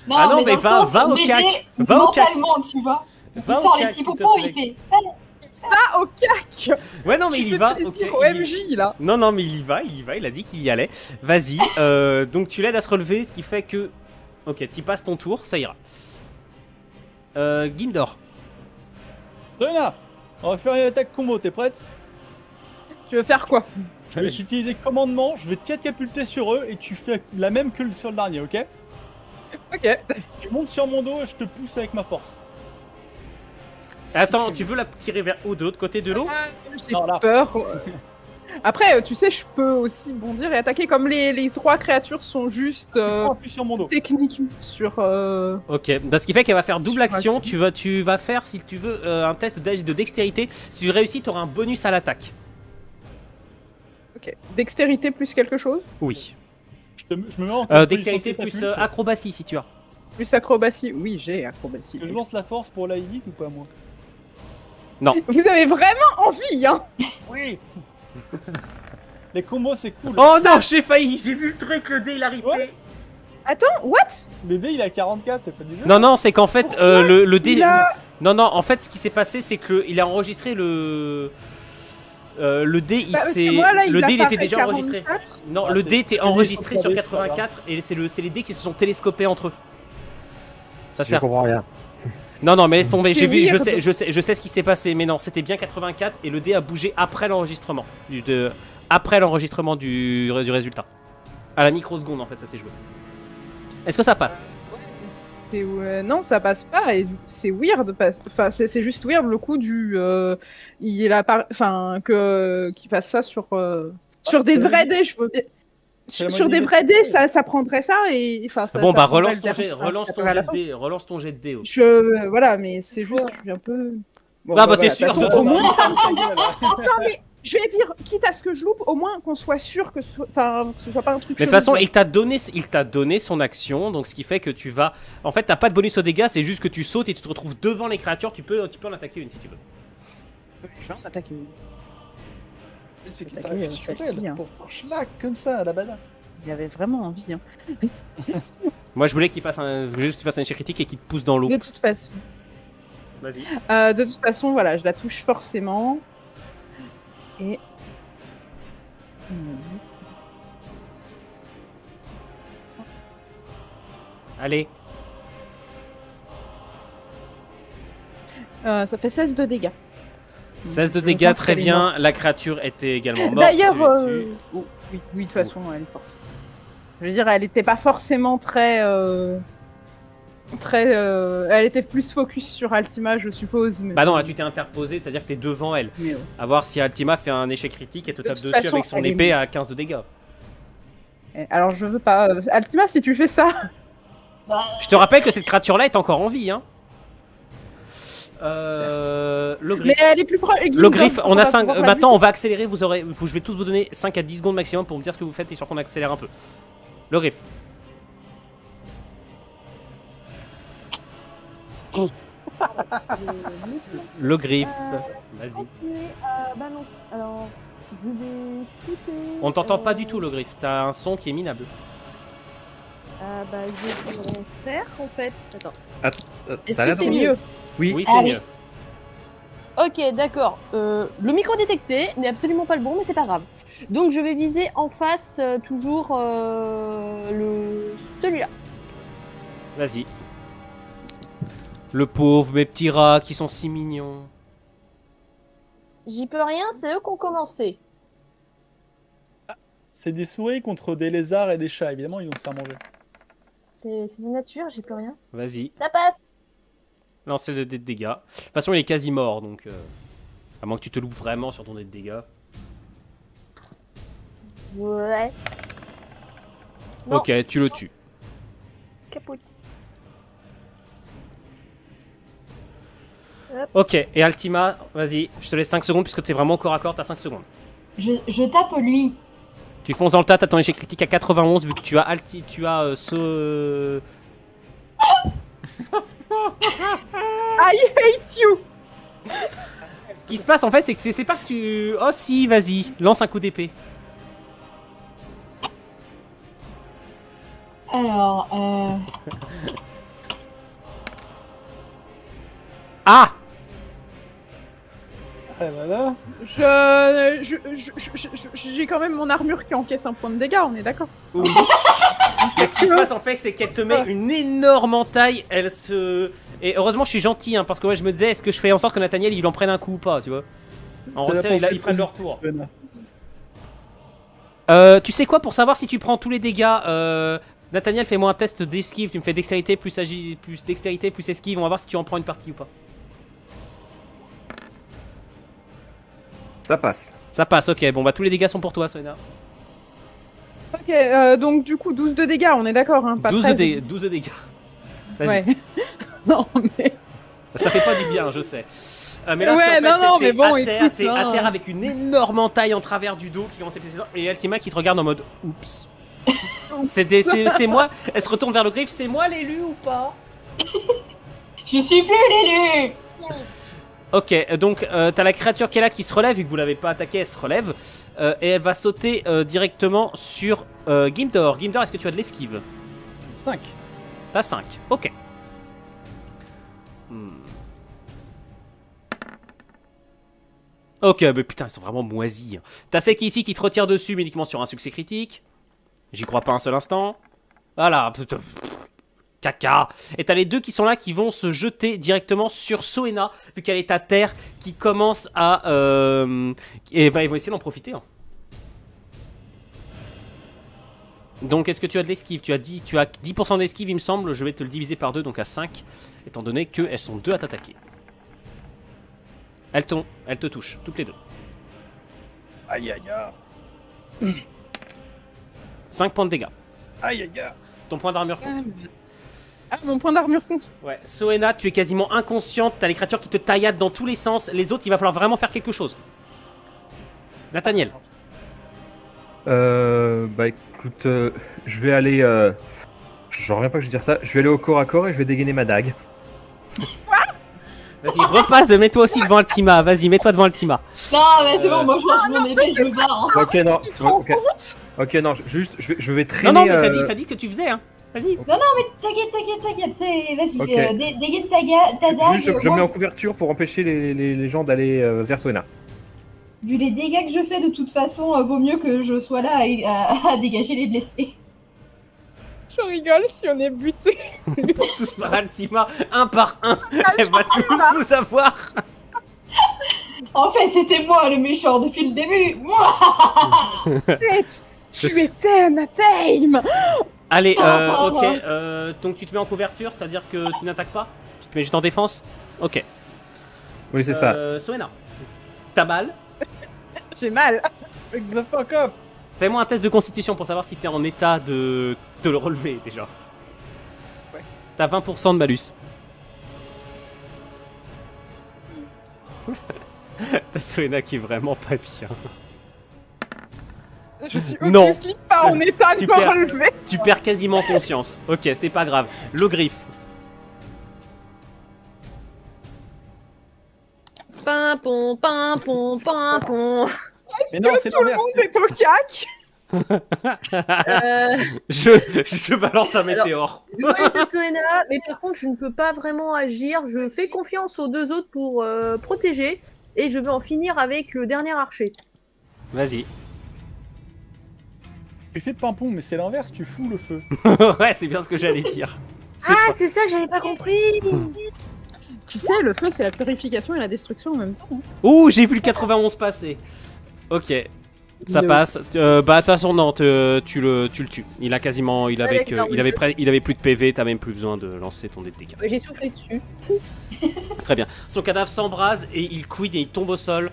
Non, Ah non, mais dans le va sens au m'aider cac. Va au cac. mentalement, tu vois. Il Va au sort les cac, petits s'il te pompons, plaît. il fait. Ah, au cac. Ouais, non, mais Tu il y fais va. plaisir Ok, au il- MJ, là. Non, non, mais il y va, il a dit qu'il y allait. Vas-y, donc tu l'aides à se relever, ce qui fait que... Ok, tu passes ton tour, ça ira. Gimdor. Serena, on va faire une attaque combo, t'es prête? Tu veux faire quoi? Je vais utiliser commandement, je vais te catapulter sur eux et tu fais la même que sur le dernier, ok? Ok. Tu montes sur mon dos et je te pousse avec ma force. Attends, tu veux la tirer vers où? De l'autre côté de l'eau? J'ai Non, là. peur. Après, tu sais, je peux aussi bondir et attaquer comme les 3 créatures sont juste Appuie sur mon dos. techniques sur. Ok, donc ce qui fait qu'elle va faire double Sur action. action. Tu vas faire, si tu veux, un test de dextérité. Si tu réussis, tu auras un bonus à l'attaque. Ok. Dextérité plus quelque chose. Oui. Je me mets en position Dextérité de plus catapulte. acrobatie si tu as. Plus acrobatie. Oui, j'ai acrobatie. Est-ce que je lance la force pour la hit ou pas, moi? Vous avez vraiment envie, hein? Oui. Les combos, c'est cool. Oh non, j'ai failli. J'ai vu le truc, le dé il a ripé. Ouais. Attends, what? Le dé, il a 44, c'est pas du jeu. Non, non, c'est qu'en fait, le dé. Il a- Non, non, en fait, ce qui s'est passé, c'est qu'il a enregistré le. Le dé, il Bah, parce s'est. que moi, là, Le dé, il était apparaît déjà enregistré. 44. Non, Ah, le c'est- dé était c'est enregistré des sur sur 84 et c'est les dés qui se sont télescopés entre eux. Ça Je sert. comprends rien. Non, non, mais laisse tomber. C'est J'ai vu, weird. je sais ce qui s'est passé, mais non, c'était bien 84 et le dé a bougé après l'enregistrement après l'enregistrement du résultat. À la microseconde, en fait, ça s'est joué. Est-ce que ça passe? C'est non, ça passe pas et du coup, c'est weird. Enfin, c'est juste weird le coup du enfin qu'il fasse ça sur des vrais dés. Je veux bien. C'est la Sur des modalité. vrais dés, ça prendrait ça et enfin. Bon, bah prendrait relance le ton verre. jet, Enfin, relance ça ton ferait à jet la de fin. dé, relance ton jet de dé. Voilà, mais c'est juste, je suis un peu. Bon, Ah, bah, t'es voilà, sûr de toute de façon, au toi. moins, ça me Ta gueule, là. Enfin, mais je vais dire, quitte à ce que je loupe, au moins qu'on soit sûr que ce soit pas un truc. Mais de toute chelou, façon, quoi. il t'a donné son action, donc ce qui fait que tu vas. En fait, t'as pas de bonus aux dégâts, c'est juste que tu sautes et tu te retrouves devant les créatures. Tu peux en attaquer une si tu veux. Je vais en attaquer une. C'est qu'il Attaquer, t'arrive sur celle-ci, elle, hein. pour faire schlac comme ça, à la badass. Il avait vraiment envie. Hein. Moi, je voulais qu'il fasse juste qu'il fasse un échec critique et qu'il te pousse dans l'eau. De toute façon. Vas-y. De toute façon, voilà, je la touche forcément. Et. On me dit. Allez. Ça fait 16 de dégâts. 16 de Je dégâts, pense très qu'elle est bien. morte. La créature était également morte. D'ailleurs, Tu- oui, de toute façon, elle est forcée. Je veux dire, elle était pas forcément très. Elle était plus focus sur Altima, je suppose. Mais... Bah non, là tu t'es interposé, c'est-à-dire que t'es devant elle. Mais, À voir si Altima fait un échec critique et te De tape toute dessus façon, avec son elle est épée morte. à 15 de dégâts. Alors, je veux pas. Altima, si tu fais ça. Bah, Je te rappelle que cette créature-là est encore en vie, hein. Le Mais griffe. elle est plus proche. Le griffe, on a 5. Maintenant, on va accélérer. Je vais tous vous donner 5 à 10 secondes maximum pour me dire ce que vous faites et sur qu'on accélère un peu. Le griffe. Le griffe. Vas-y. Bah non. Alors, je vais shooter. On t'entend pas du tout, le griffe. T'as un son qui est minable. Bah, je vais faire en fait. Attends. Est-ce Ça a que l'air c'est de- mieux? Oui. Oui, Ah c'est oui. mieux. Ok, d'accord. Le micro détecté n'est absolument pas le bon, mais c'est pas grave. Donc je vais viser en face toujours celui-là. Vas-y. Le pauvre, mes petits rats qui sont si mignons. J'y peux rien, c'est eux qui ont commencé. C'est des souris contre des lézards et des chats, évidemment, ils vont se faire manger. C'est de nature, j'y peux rien. Vas-y. Ça passe. Lancez le dé de dégâts. De toute façon, il est quasi mort, donc... à moins que tu te loupes vraiment sur ton dé de dégâts. Ouais. Non. Ok, tu le tues. Capote. Ok, et Altima, vas-y, je te laisse 5 secondes puisque t'es vraiment corps à corps, t'as 5 secondes. je tape lui. Tu fonces dans le tas, t'as ton échec critique à 91 vu que tu as ce... I hate you! Ce qui se passe en fait, c'est que c'est pas que tu... Oh si, vas-y, lance un coup d'épée. Alors, Ah! Ah là là. J'ai quand même mon armure qui encaisse un point de dégâts, on est d'accord? Oui. Mais ce qui se passe en fait, c'est qu'elle te met une énorme entaille. Elle se. Et heureusement, je suis gentil, hein, parce que ouais, je me disais, est-ce que je fais en sorte que Nathaniel il en prenne un coup ou pas, tu vois? En C'est la retire, pensée ils prennent leur tour. Sven. Tu sais quoi, pour savoir si tu prends tous les dégâts, Nathaniel, fais-moi un test d'esquive. Tu me fais dextérité plus dextérité plus esquive. On va voir si tu en prends une partie ou pas. Ça passe. Ça passe, ok. Bon, bah tous les dégâts sont pour toi, Soena. Ok, donc du coup 12 de dégâts, on est d'accord, hein, pas 12 13. de dégâts. Vas-y. Ouais. Non, mais... Ça fait pas du bien, je sais. Mais là, Ouais, c'est en fait, non, t'es mais bon, à terre, écoute, t'es à hein. terre avec une énorme entaille en travers du dos qui commence à pisser dedans, et Altima qui te regarde en mode oups. C'est moi. Elle se retourne vers le griffe. C'est moi l'élu ou pas? Je suis plus l'élu. Ok, donc t'as la créature qui est là qui se relève, vu que vous l'avez pas attaquée, elle se relève. Et elle va sauter directement sur Gimdor. Gimdor, est-ce que tu as de l'esquive? 5. T'as 5, ok. Ok, mais putain, ils sont vraiment moisis. T'as Seki ici qui te retire dessus, mais uniquement sur un succès critique. J'y crois pas un seul instant. Voilà. Caca. Et t'as les deux qui sont là qui vont se jeter directement sur Soena, vu qu'elle est à terre, qui commence à... Et bah, ils vont essayer d'en profiter. Hein. Donc, est-ce que tu as de l'esquive? Tu as 10% d'esquive, il me semble. Je vais te le diviser par 2, donc à 5, étant donné qu'elles sont 2 à t'attaquer. Elles te touchent, toutes les deux. Aïe aïe aïe. 5 points de dégâts. Aïe aïe aïe. Ton point d'armure compte. Ah, mon point d'armure compte. Ouais, Soena, tu es quasiment inconsciente, t'as les créatures qui te tailladent dans tous les sens, les autres, il va falloir vraiment faire quelque chose. Nathaniel. Bah écoute, je vais aller... J'en reviens pas que je vais dire ça. Je vais aller au corps à corps et je vais dégainer ma dague. Vas-y, repasse, mets-toi aussi devant Altima, vas-y, mets-toi devant Altima. Non, mais c'est bon, moi je lâche mon épée, je me barre. Hein. Ok, non, Tu te rends compte? ok, non, juste, je vais traîner... Non, non, mais t'as dit que tu faisais, hein. Vas-y. T'inquiète, vas-y, Ok. dégaine ta dague. Juste, je me Moi, mets en couverture pour empêcher les gens d'aller vers Soena. vu les dégâts que je fais, de toute façon, vaut mieux que je sois là à dégager les blessés. Je rigole si on est buté. Tous par Altima, un par un, elle va tous vous avoir. En fait, c'était moi le méchant depuis le début. Moi. Tu étais anathème. Allez, ok, donc tu te mets en couverture, c'est-à-dire que tu n'attaques pas? Tu te mets juste en défense? Ok. Oui, c'est ça. Soena, t'as mal? J'ai mal. Fuck the fuck up. Fais-moi un test de constitution pour savoir si t'es en état de te le relever déjà. Ouais. T'as 20% de malus. T'as Soena qui est vraiment pas bien. Je suis Non. obviously pas en état de Tu me perds. relever. Tu perds quasiment conscience. Ok, c'est pas grave. Le griffe. Pimpon, pimpon, pimpon. Mais non, c'est Tout le l'inverse. monde est au cac. Je balance un météore. Je vois les Tetsuena, mais par contre, je ne peux pas vraiment agir. Je fais confiance aux deux autres pour protéger. Et je vais en finir avec le dernier archer. Vas-y. Tu fais pimpon, mais c'est l'inverse, tu fous le feu. Ouais, c'est bien ce que j'allais dire. C'est Ah, trop- c'est ça que j'avais pas compris. Tu sais, le feu, c'est la purification et la destruction en même temps. hein. Ouh, j'ai vu le 91 passer. Ok. Ça Le- passe. Bah, de toute façon, non, tu le tues. Il a quasiment. Il avait, d'accord, il avait plus de PV, t'as même plus besoin de lancer ton dé de dégâts. J'ai soufflé dessus. Très bien. Son cadavre s'embrase et il quid et il tombe au sol.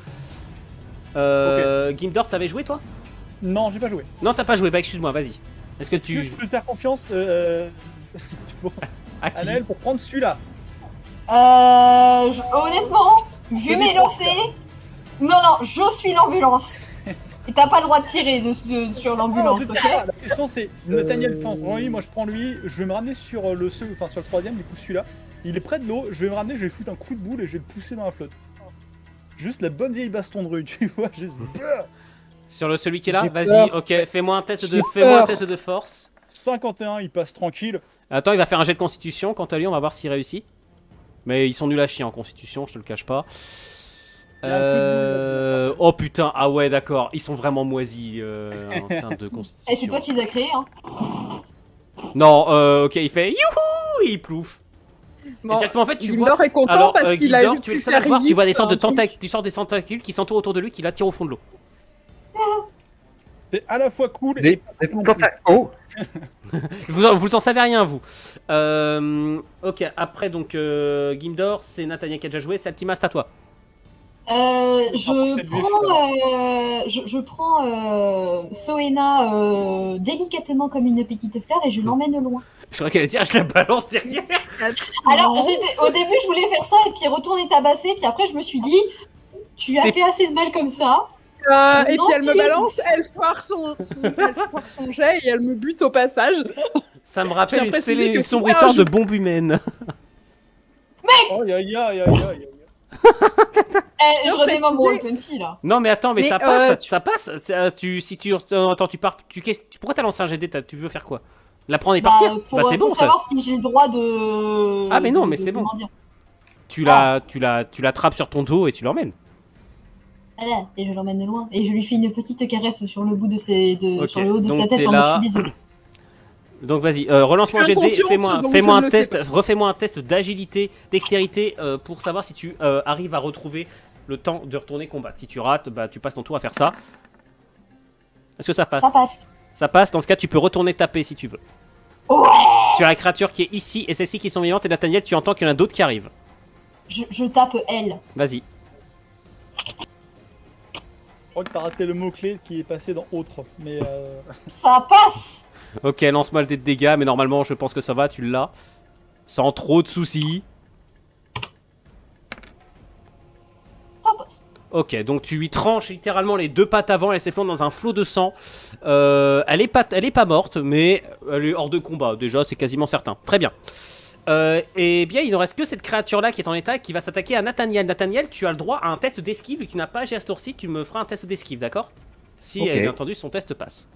Gimdor, t'avais joué toi? Non, j'ai pas joué. Non, t'as pas joué, bah excuse-moi, vas-y. Est-ce que Est-ce que tu. je peux te faire confiance, bon, À qui Anaël, pour prendre celui-là? Honnêtement, vu mes lancers. Non, je suis l'ambulance. Et t'as pas le droit de tirer sur l'ambulance, Non, je ok? tire pas. La question c'est Nathaniel Fin, prends lui, moi je prends lui, je vais me ramener sur le sur le troisième, du coup celui-là. Il est près de l'eau, je vais me ramener, je vais foutre un coup de boule et je vais le pousser dans la flotte. Juste la bonne vieille baston de rue, tu vois, juste. Sur celui qui est là, J'ai vas-y, peur. ok, fais-moi un test J'ai fais-moi un peur. test de force. 51, il passe tranquille. Attends, il va faire un jet de constitution. Quant à lui, on va voir s'il réussit. Mais ils sont nuls à chier en constitution, je te le cache pas. Il y a un coup de boule, Oh putain, ah ouais, d'accord, ils sont vraiment moisis en termes de constitution. Et c'est toi qui les as créés, hein. Non, ok, il fait youhou, et il plouffe. Bon, Et directement, en fait, tu Gimdor vois. est content Alors, parce qu'il a Gimdor, eu tu es le plus seul à voir, tu vois des sortes de truc. tentacules, tu sors des tentacules qui s'entourent autour de lui, qui l'attirent au fond de l'eau. C'est à la fois cool et Oh, Vous en savez rien, vous. Ok, après, donc, Gimdor, c'est Nathaniel qui a déjà joué, c'est Altima, c'est à toi. Je prends Soena délicatement comme une petite fleur et je l'emmène loin. Je crois qu'elle allait dire, je la balance derrière. Alors, au début, je voulais faire ça et puis retourner tabasser, puis après, je me suis dit, tu as C'est- fait assez de mal comme ça. Et Non, puis elle me tu es balance, douce. elle foire son jet et elle me bute au passage. Ça me rappelle J'ai une précisé que sombre moi, histoire je- de bombe humaine. Oh, ya. Je redémarre mon préciser- Roll20 là. Non, mais attends, mais Mais, ça passe, tu- ça passe. Si tu. Attends, tu pars. Pourquoi t'as lancé un GD? Tu veux faire quoi? La prendre et Bah, partir? pour, Bah, c'est bon pour ça. savoir si j'ai le droit de. Ah, mais non, mais de- c'est bon. comment dire. Tu l'attrapes sur ton dos et tu l'emmènes. Voilà, et je l'emmène loin. Et je lui fais une petite caresse sur le bout de Ok, sur le haut de donc sa tête t'es en là. mode je suis désolée. Donc vas-y, relance-moi un Je suis GD, inconsciente, donc fais-moi je un ne le test, sais refais-moi un test d'agilité, dextérité pour savoir si tu arrives à retrouver le temps de retourner combattre. Si tu rates, bah tu passes ton tour à faire ça. Est-ce que ça passe? Ça passe. Ça passe, dans ce cas tu peux retourner taper si tu veux. Ouais. Tu as la créature qui est ici et celles-ci qui sont vivantes et Nathaniel tu entends qu'il y en a d'autres qui arrivent. Je tape elle. Vas-y. Je crois que t'as raté le mot-clé qui est passé dans autre. Mais Ça passe. Ok, lance-moi le dé de dégâts, mais normalement je pense que ça va, tu l'as. Sans trop de soucis. Ça passe. Ok, donc tu lui tranches littéralement les deux pattes avant, elle s'effondre dans un flot de sang. Elle est pas morte, mais elle est hors de combat. Déjà, c'est quasiment certain. Très bien. Et bien, il ne reste que cette créature-là qui est en état et qui va s'attaquer à Nathaniel. Nathaniel, tu as le droit à un test d'esquive. Vu que tu n'as pas agi à ce tour-ci, tu me feras un test d'esquive, d'accord? Si, Ok. bien entendu, son test passe.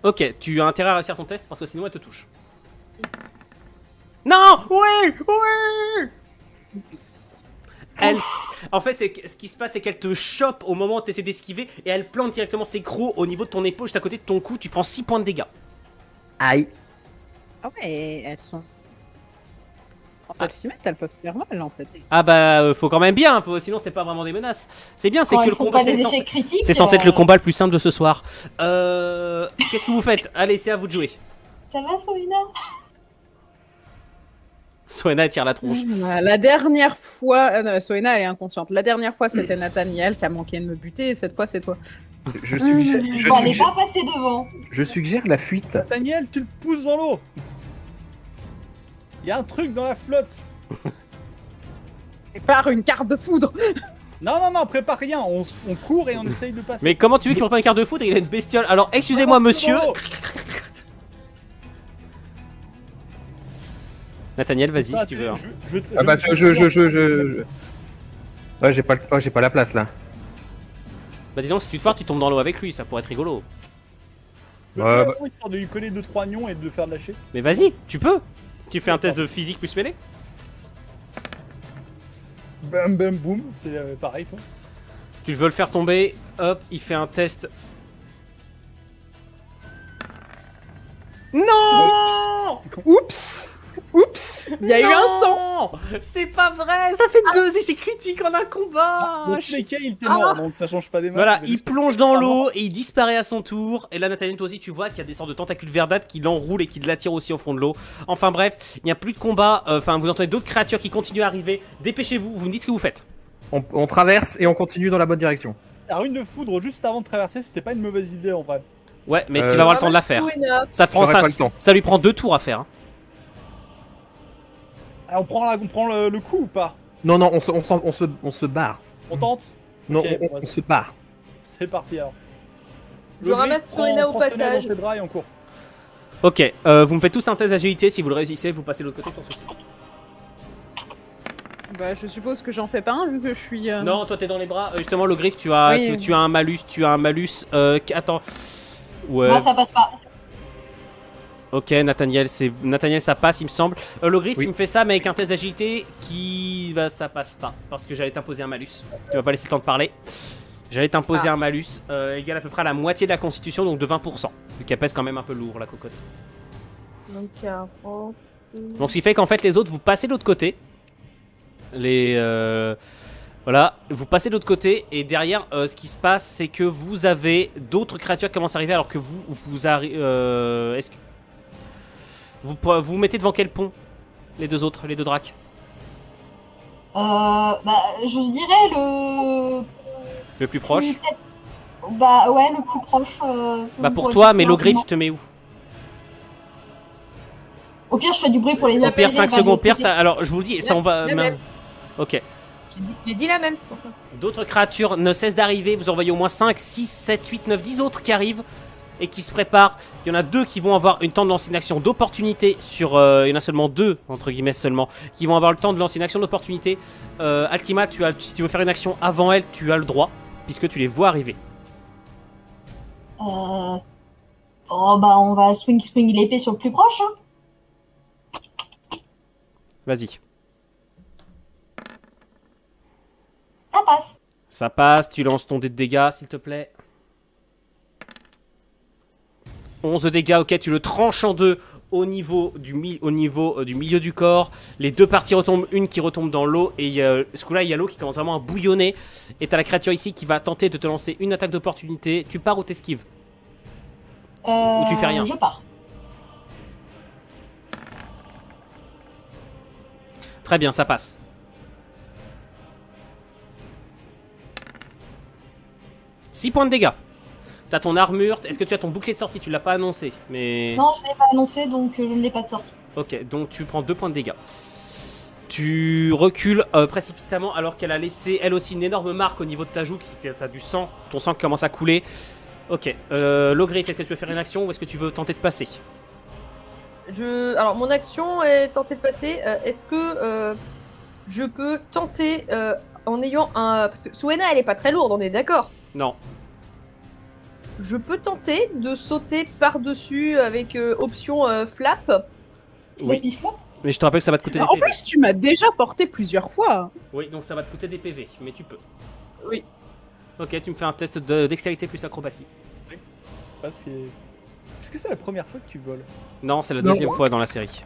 Ok, tu as intérêt à réussir ton test parce que sinon elle te touche. Non! Oui! Oui! Elle... En fait, ce qui se passe, c'est qu'elle te chope au moment où tu essaies d'esquiver et elle plante directement ses crocs au niveau de ton épaule, juste à côté de ton cou. Tu prends 6 points de dégâts. aïe. Ah ouais, elles sont. Quand elles s'y mettent, elles peuvent faire mal en fait. Ah bah, faut quand même bien, sinon c'est pas vraiment des menaces. C'est bien, c'est Quand que ils le font combat, pas des c'est censé... échecs critiques. c'est censé être le combat le plus simple de ce soir. Qu'est-ce que vous faites? Allez, c'est à vous de jouer. Ça va, Soena? Soena tire la tronche. La dernière fois, non, Soena elle est inconsciente. La dernière fois c'était Nathaniel qui a manqué de me buter et cette fois c'est toi. Je suggère, Bon, elle est pas passée devant. je suggère la fuite. Daniel, tu le pousses dans l'eau. Il y a un truc dans la flotte. Prépare une carte de foudre. Non, prépare rien. On court et on essaye de passer. Mais comment tu veux qu'il prenne une carte de foudre? Il a une bestiole. Alors, excusez-moi, Balance-le monsieur. dans l'eau. Nathaniel, vas-y, Ah, si tu veux. Hein. Ah bah je. Ouais, j'ai pas la place là. Bah, disons que si tu te foires, tu tombes dans l'eau avec lui, ça pourrait être rigolo. Je Ouais, peux histoire de lui coller 2-3 nions et de le faire lâcher. Mais vas-y, tu peux. Tu fais un test de physique plus mêlée. Bam bam boum, c'est pareil quoi. Tu veux le faire tomber. Hop, il fait un test. Non! Oups. Oups. Il y a eu un sang. Non, c'est pas vrai. Ça fait 2 échecs critiques en un combat. Dans tous les cas, il était mort, donc ça change pas des masses. Voilà, mais il juste- plonge dans l'eau et il disparaît à son tour. Et là, Nathaniel, toi aussi, tu vois qu'il y a des sortes de tentacules verdâtres qui l'enroulent et qui l'attirent aussi au fond de l'eau. Enfin bref, il n'y a plus de combat. Enfin, vous entendez d'autres créatures qui continuent à arriver. Dépêchez-vous, vous me dites ce que vous faites. On traverse et on continue dans la bonne direction. La rune de foudre juste avant de traverser, c'était pas une mauvaise idée en vrai. Ouais, mais est-ce qu'il va avoir le temps de la faire? Soena. Ça prend J'aurai ça. pas le temps. Ça lui prend 2 tours à faire. Hein. Ah, on prend le coup ou pas? Non, on se barre. On tente? Non, Ok, on se barre. C'est parti alors. Je ramasse Soena au passage. Dans ses bras et on court. Ok, vous me faites tous un test d'agilité. Si vous le réussissez, vous passez de l'autre côté sans souci. Bah je suppose que j'en fais pas un vu que je suis. Non, toi t'es dans les bras. Justement, le griffe, tu as, Oui. tu as un malus. Tu as un malus. Attends. Ouais. Moi, ça passe pas. Ok, Nathaniel, ça passe, il me semble. Logrif, Oui. tu me fais ça, mais avec un test d'agilité qui... Bah, ça passe pas, parce que j'allais t'imposer un malus. Tu vas pas laisser le temps de parler. J'allais t'imposer un malus égal à peu près à la moitié de la constitution, donc de 20%. Vu qu'elle pèse quand même un peu lourd, la cocotte. Donc 40. Donc ce qui fait qu'en fait, les autres, vous passez de l'autre côté. Voilà, vous passez de l'autre côté, et derrière, ce qui se passe, c'est que vous avez d'autres créatures qui commencent à arriver, alors que vous arrivez... Est-ce que... Vous mettez devant quel pont? Les deux autres, les deux dracs? Bah, je dirais Le plus proche? Bah ouais, le plus proche. Bah pour toi, mais Logrif, tu te mets où? Au pire, je fais du bruit pour les Au attirer. pire, 5 vers secondes. le Pire, côté. ça... Alors, je vous le dis, ça on va... La même. Ok. J'ai dit la même, c'est pour ça. D'autres créatures ne cessent d'arriver. Vous en voyez au moins 5, 6, 7, 8, 9, 10 autres qui arrivent et qui se préparent. Il y en a 2 qui vont avoir une temps de lancer une action d'opportunité sur... il y en a seulement 2, entre guillemets seulement, qui vont avoir le temps de lancer une action d'opportunité. Altima, si tu veux faire une action avant elle, tu as le droit, puisque tu les vois arriver. Oh bah on va swing l'épée sur le plus proche. Hein. Vas-y. Ça passe. Ça passe, tu lances ton dé de dégâts, s'il te plaît. 11 de dégâts, ok, tu le tranches en deux au niveau du milieu du corps. Les deux parties retombent, une qui retombe dans l'eau, et ce coup-là, il y a l'eau qui commence vraiment à bouillonner. Et t'as la créature ici qui va tenter de te lancer une attaque d'opportunité. Tu pars ou t'esquives? Ou tu fais rien? Je pars. Très bien, ça passe. « 6 points de dégâts. T'as ton armure. Est-ce que tu as ton bouclier de sortie? Tu l'as pas annoncé, mais... Non, je l'ai pas annoncé, donc je ne l'ai pas de sortie. Ok, donc tu prends 2 points de dégâts. Tu recules précipitamment alors qu'elle a laissé elle aussi une énorme marque au niveau de ta joue. T'as du sang, ton sang qui commence à couler. Ok, Logrif, est-ce que tu veux faire une action ou est-ce que tu veux tenter de passer? Alors, mon action est tenter de passer. Est-ce que je peux tenter en ayant un... Parce que Suena, elle est pas très lourde, on est d'accord? Non. Je peux tenter de sauter par-dessus avec option flap. Oui. Mais je te rappelle que ça va te coûter des En PV. plus, tu m'as déjà porté plusieurs fois. Oui, donc ça va te coûter des PV, mais tu peux. Oui. Ok, tu me fais un test de dextérité plus acrobatie. Est-ce que c'est la première fois que tu voles? Non, c'est la Non. deuxième fois dans la série.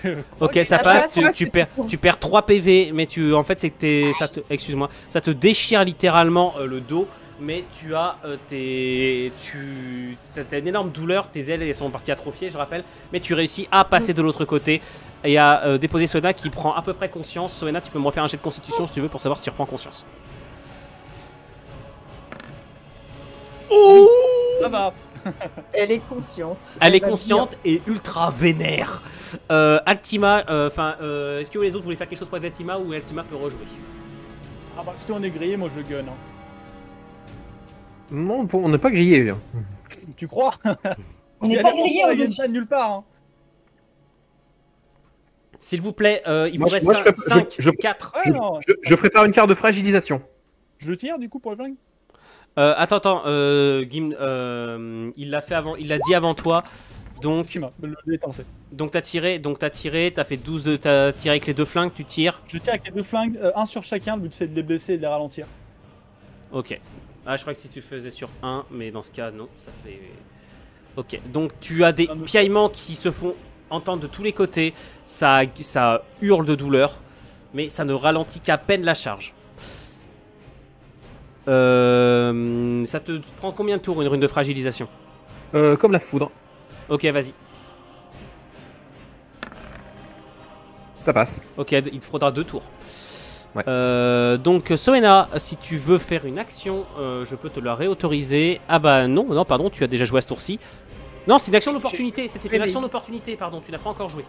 Je crois Ok, que ça à passe, chaque fois, tu c'est perds, tout. tu perds 3 PV, mais en fait, c'est que excuse-moi, ça te déchire littéralement le dos, mais tu as t'as une énorme douleur, tes ailes elles sont parties atrophiées, je rappelle, mais tu réussis à passer de l'autre côté et à déposer Soena qui prend à peu près conscience. Soena, tu peux me refaire un jet de constitution si tu veux pour savoir si tu reprends conscience. Ça va. Elle est consciente. Elle est va consciente et ultra vénère. Altima, est-ce que les autres voulaient faire quelque chose pour Altima ou Altima peut rejouer? Ah bah, si on est grillé, moi je gun. Hein. Non, on n'est pas grillé. Là. Tu crois? On n'est pas grillé Elle au-dessus. vient pas de nulle part. Hein. S'il vous plaît, il vous Moi, reste moi, je 5, je- 4. Ouais, non. Je prépare une carte de fragilisation. Je tire du coup pour le flingue. Attends, Gim, il l'a fait avant, il l'a dit avant toi. Donc Tu m'as le détensé. t'as tiré, t'as fait 12 t'as tiré avec les deux flingues, tu tires. Je tire avec les deux flingues, un sur chacun, le but c'est de les blesser et de les ralentir. Ok. Ah, je crois que si tu faisais sur 1, mais dans ce cas, non, ça fait... Ok, donc tu as des piaillements qui se font entendre de tous les côtés, ça hurle de douleur, mais ça ne ralentit qu'à peine la charge. Ça te prend combien de tours une rune de fragilisation? Comme la foudre. Ok, vas-y. Ça passe. Ok, il te faudra 2 tours. Ouais. Donc Soena, si tu veux faire une action, je peux te la réautoriser. Ah bah non, pardon, tu as déjà joué à ce tour-ci. Non, c'est une action d'opportunité, c'était une action d'opportunité, pardon, tu n'as pas encore joué.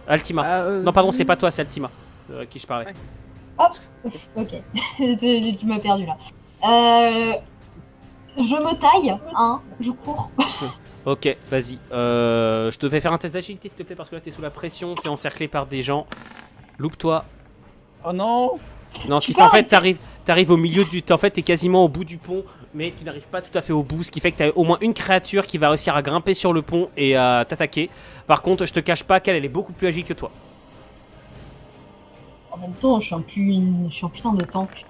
Altima. Non, pardon, c'est pas toi, c'est Altima à qui je parlais. Ouais. Hop, ok. Tu m'as perdu là. Je me taille, hein, je cours. Ok, vas-y. Je te fais faire un test d'agilité s'il te plaît, parce que là t'es sous la pression, t'es encerclé par des gens. Loupe-toi. Oh non. Non, ce qui fait en fait, t'arrives. T'arrives au milieu du... En fait, t'es quasiment au bout du pont, mais tu n'arrives pas tout à fait au bout, ce qui fait que t'as au moins une créature qui va réussir à grimper sur le pont et à t'attaquer. Par contre, je te cache pas qu'elle est beaucoup plus agile que toi. En même temps, je suis un putain de tank.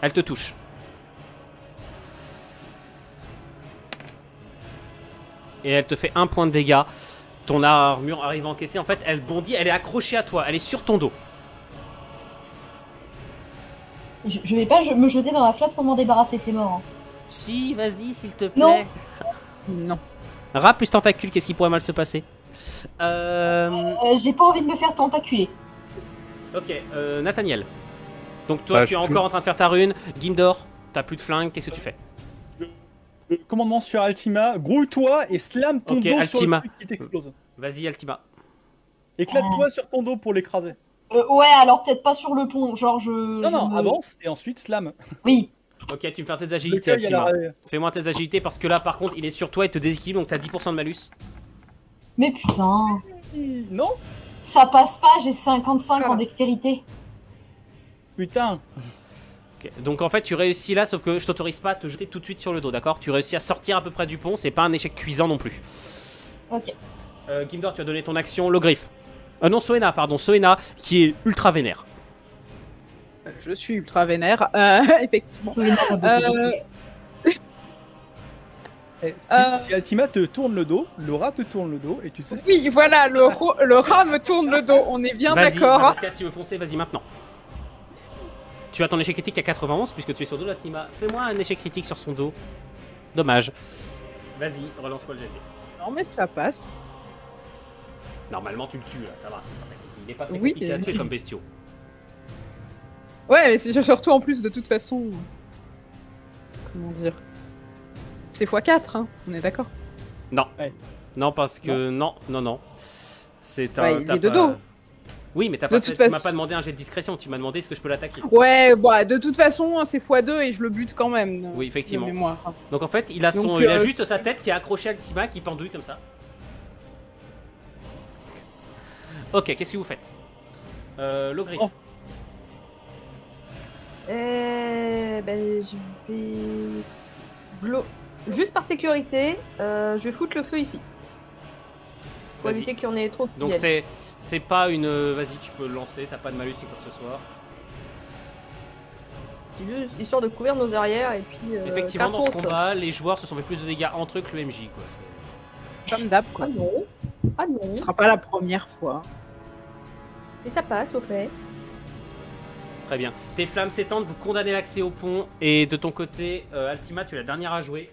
Elle te touche. Et elle te fait 1 point de dégâts. Ton armure arrive à encaisser. En fait, elle bondit, elle est accrochée à toi, elle est sur ton dos. Je vais pas me jeter dans la flotte pour m'en débarrasser, c'est mort. Hein. Si, vas-y, s'il te plaît. Non. Non. Rat plus tentacule, qu'est-ce qui pourrait mal se passer? J'ai pas envie de me faire tentaculer. Ok, Nathaniel. Donc toi, Bah, tu es je encore en train de faire ta rune. Gimdor, t'as plus de flingue, qu'est-ce que tu fais? Le commandement sur Altima, grouille-toi et slam ton Ok, dos sur Altima. le truc qui t'explose. Vas-y, Altima. Éclate-toi sur ton dos pour l'écraser. Ouais, alors peut-être pas sur le pont, genre Non, avance et ensuite slam. Oui. Ok, tu me fais un test Le d'agilité, cueil à la Altima. Fais-moi un test d'agilité parce que là, par contre, il est sur toi et te déséquilibre, donc t'as 10% de malus. Mais putain, Non. ça passe pas, j'ai 55 en dextérité. Putain. Ok, donc en fait, tu réussis là, sauf que je t'autorise pas à te jeter tout de suite sur le dos, d'accord? Tu réussis à sortir à peu près du pont, c'est pas un échec cuisant non plus. Ok. Gimdor, tu as donné ton action, Logriffe. Non, Soena, pardon, Soena, qui est ultra vénère. Je suis ultra vénère, effectivement. Si Altima te tourne le dos, le rat te tourne le dos et tu sais ce Oui, voilà, le rat me tourne le dos, on est bien Vas-y, d'accord. dans ce cas, si tu veux foncer, vas-y maintenant. Tu as ton échec critique à 91 puisque tu es sur le dos d'Altima. Fais-moi un échec critique sur son dos. Dommage. Vas-y, relance-moi le GT. Non, mais ça passe. Normalement, tu le tues, là, ça va. Il est pas très Oui, compliqué à tuer comme bestiaux. Ouais, mais c'est surtout en plus, de toute façon. Comment dire? C'est x4, hein, on est d'accord. Non. Ouais. Non, parce que... Non. C'est un... Ouais, il est de dos. Oui, mais tu m'as pas demandé un jet de discrétion, tu m'as demandé est-ce que je peux l'attaquer. Ouais, bah, de toute façon, c'est x2 et je le bute quand même. Oui, effectivement. De mémoire. Donc en fait, il a, Donc, il a juste sa tête qui est accrochée à Altima, qui pendouille comme ça. Ok, qu'est-ce que vous faites? Logriffe. Oh. Ben, je vais... Juste par sécurité, je vais foutre le feu ici. Pour Vas-y. éviter qu'il y en ait trop qui Donc viennent. c'est pas une... Vas-y, tu peux le lancer, t'as pas de malus ni quoi que ce soit. C'est juste histoire de couvrir nos arrières et puis... Effectivement, dans ce cassons au sol. combat, les joueurs se sont fait plus de dégâts entre eux que le MJ, quoi. Comme d'hab, quoi. Ah non. Ah non. Ce sera pas la première fois. Et ça passe au fait. Très bien. Tes flammes s'étendent, vous condamnez l'accès au pont, et de ton côté, Altima, tu es la dernière à jouer.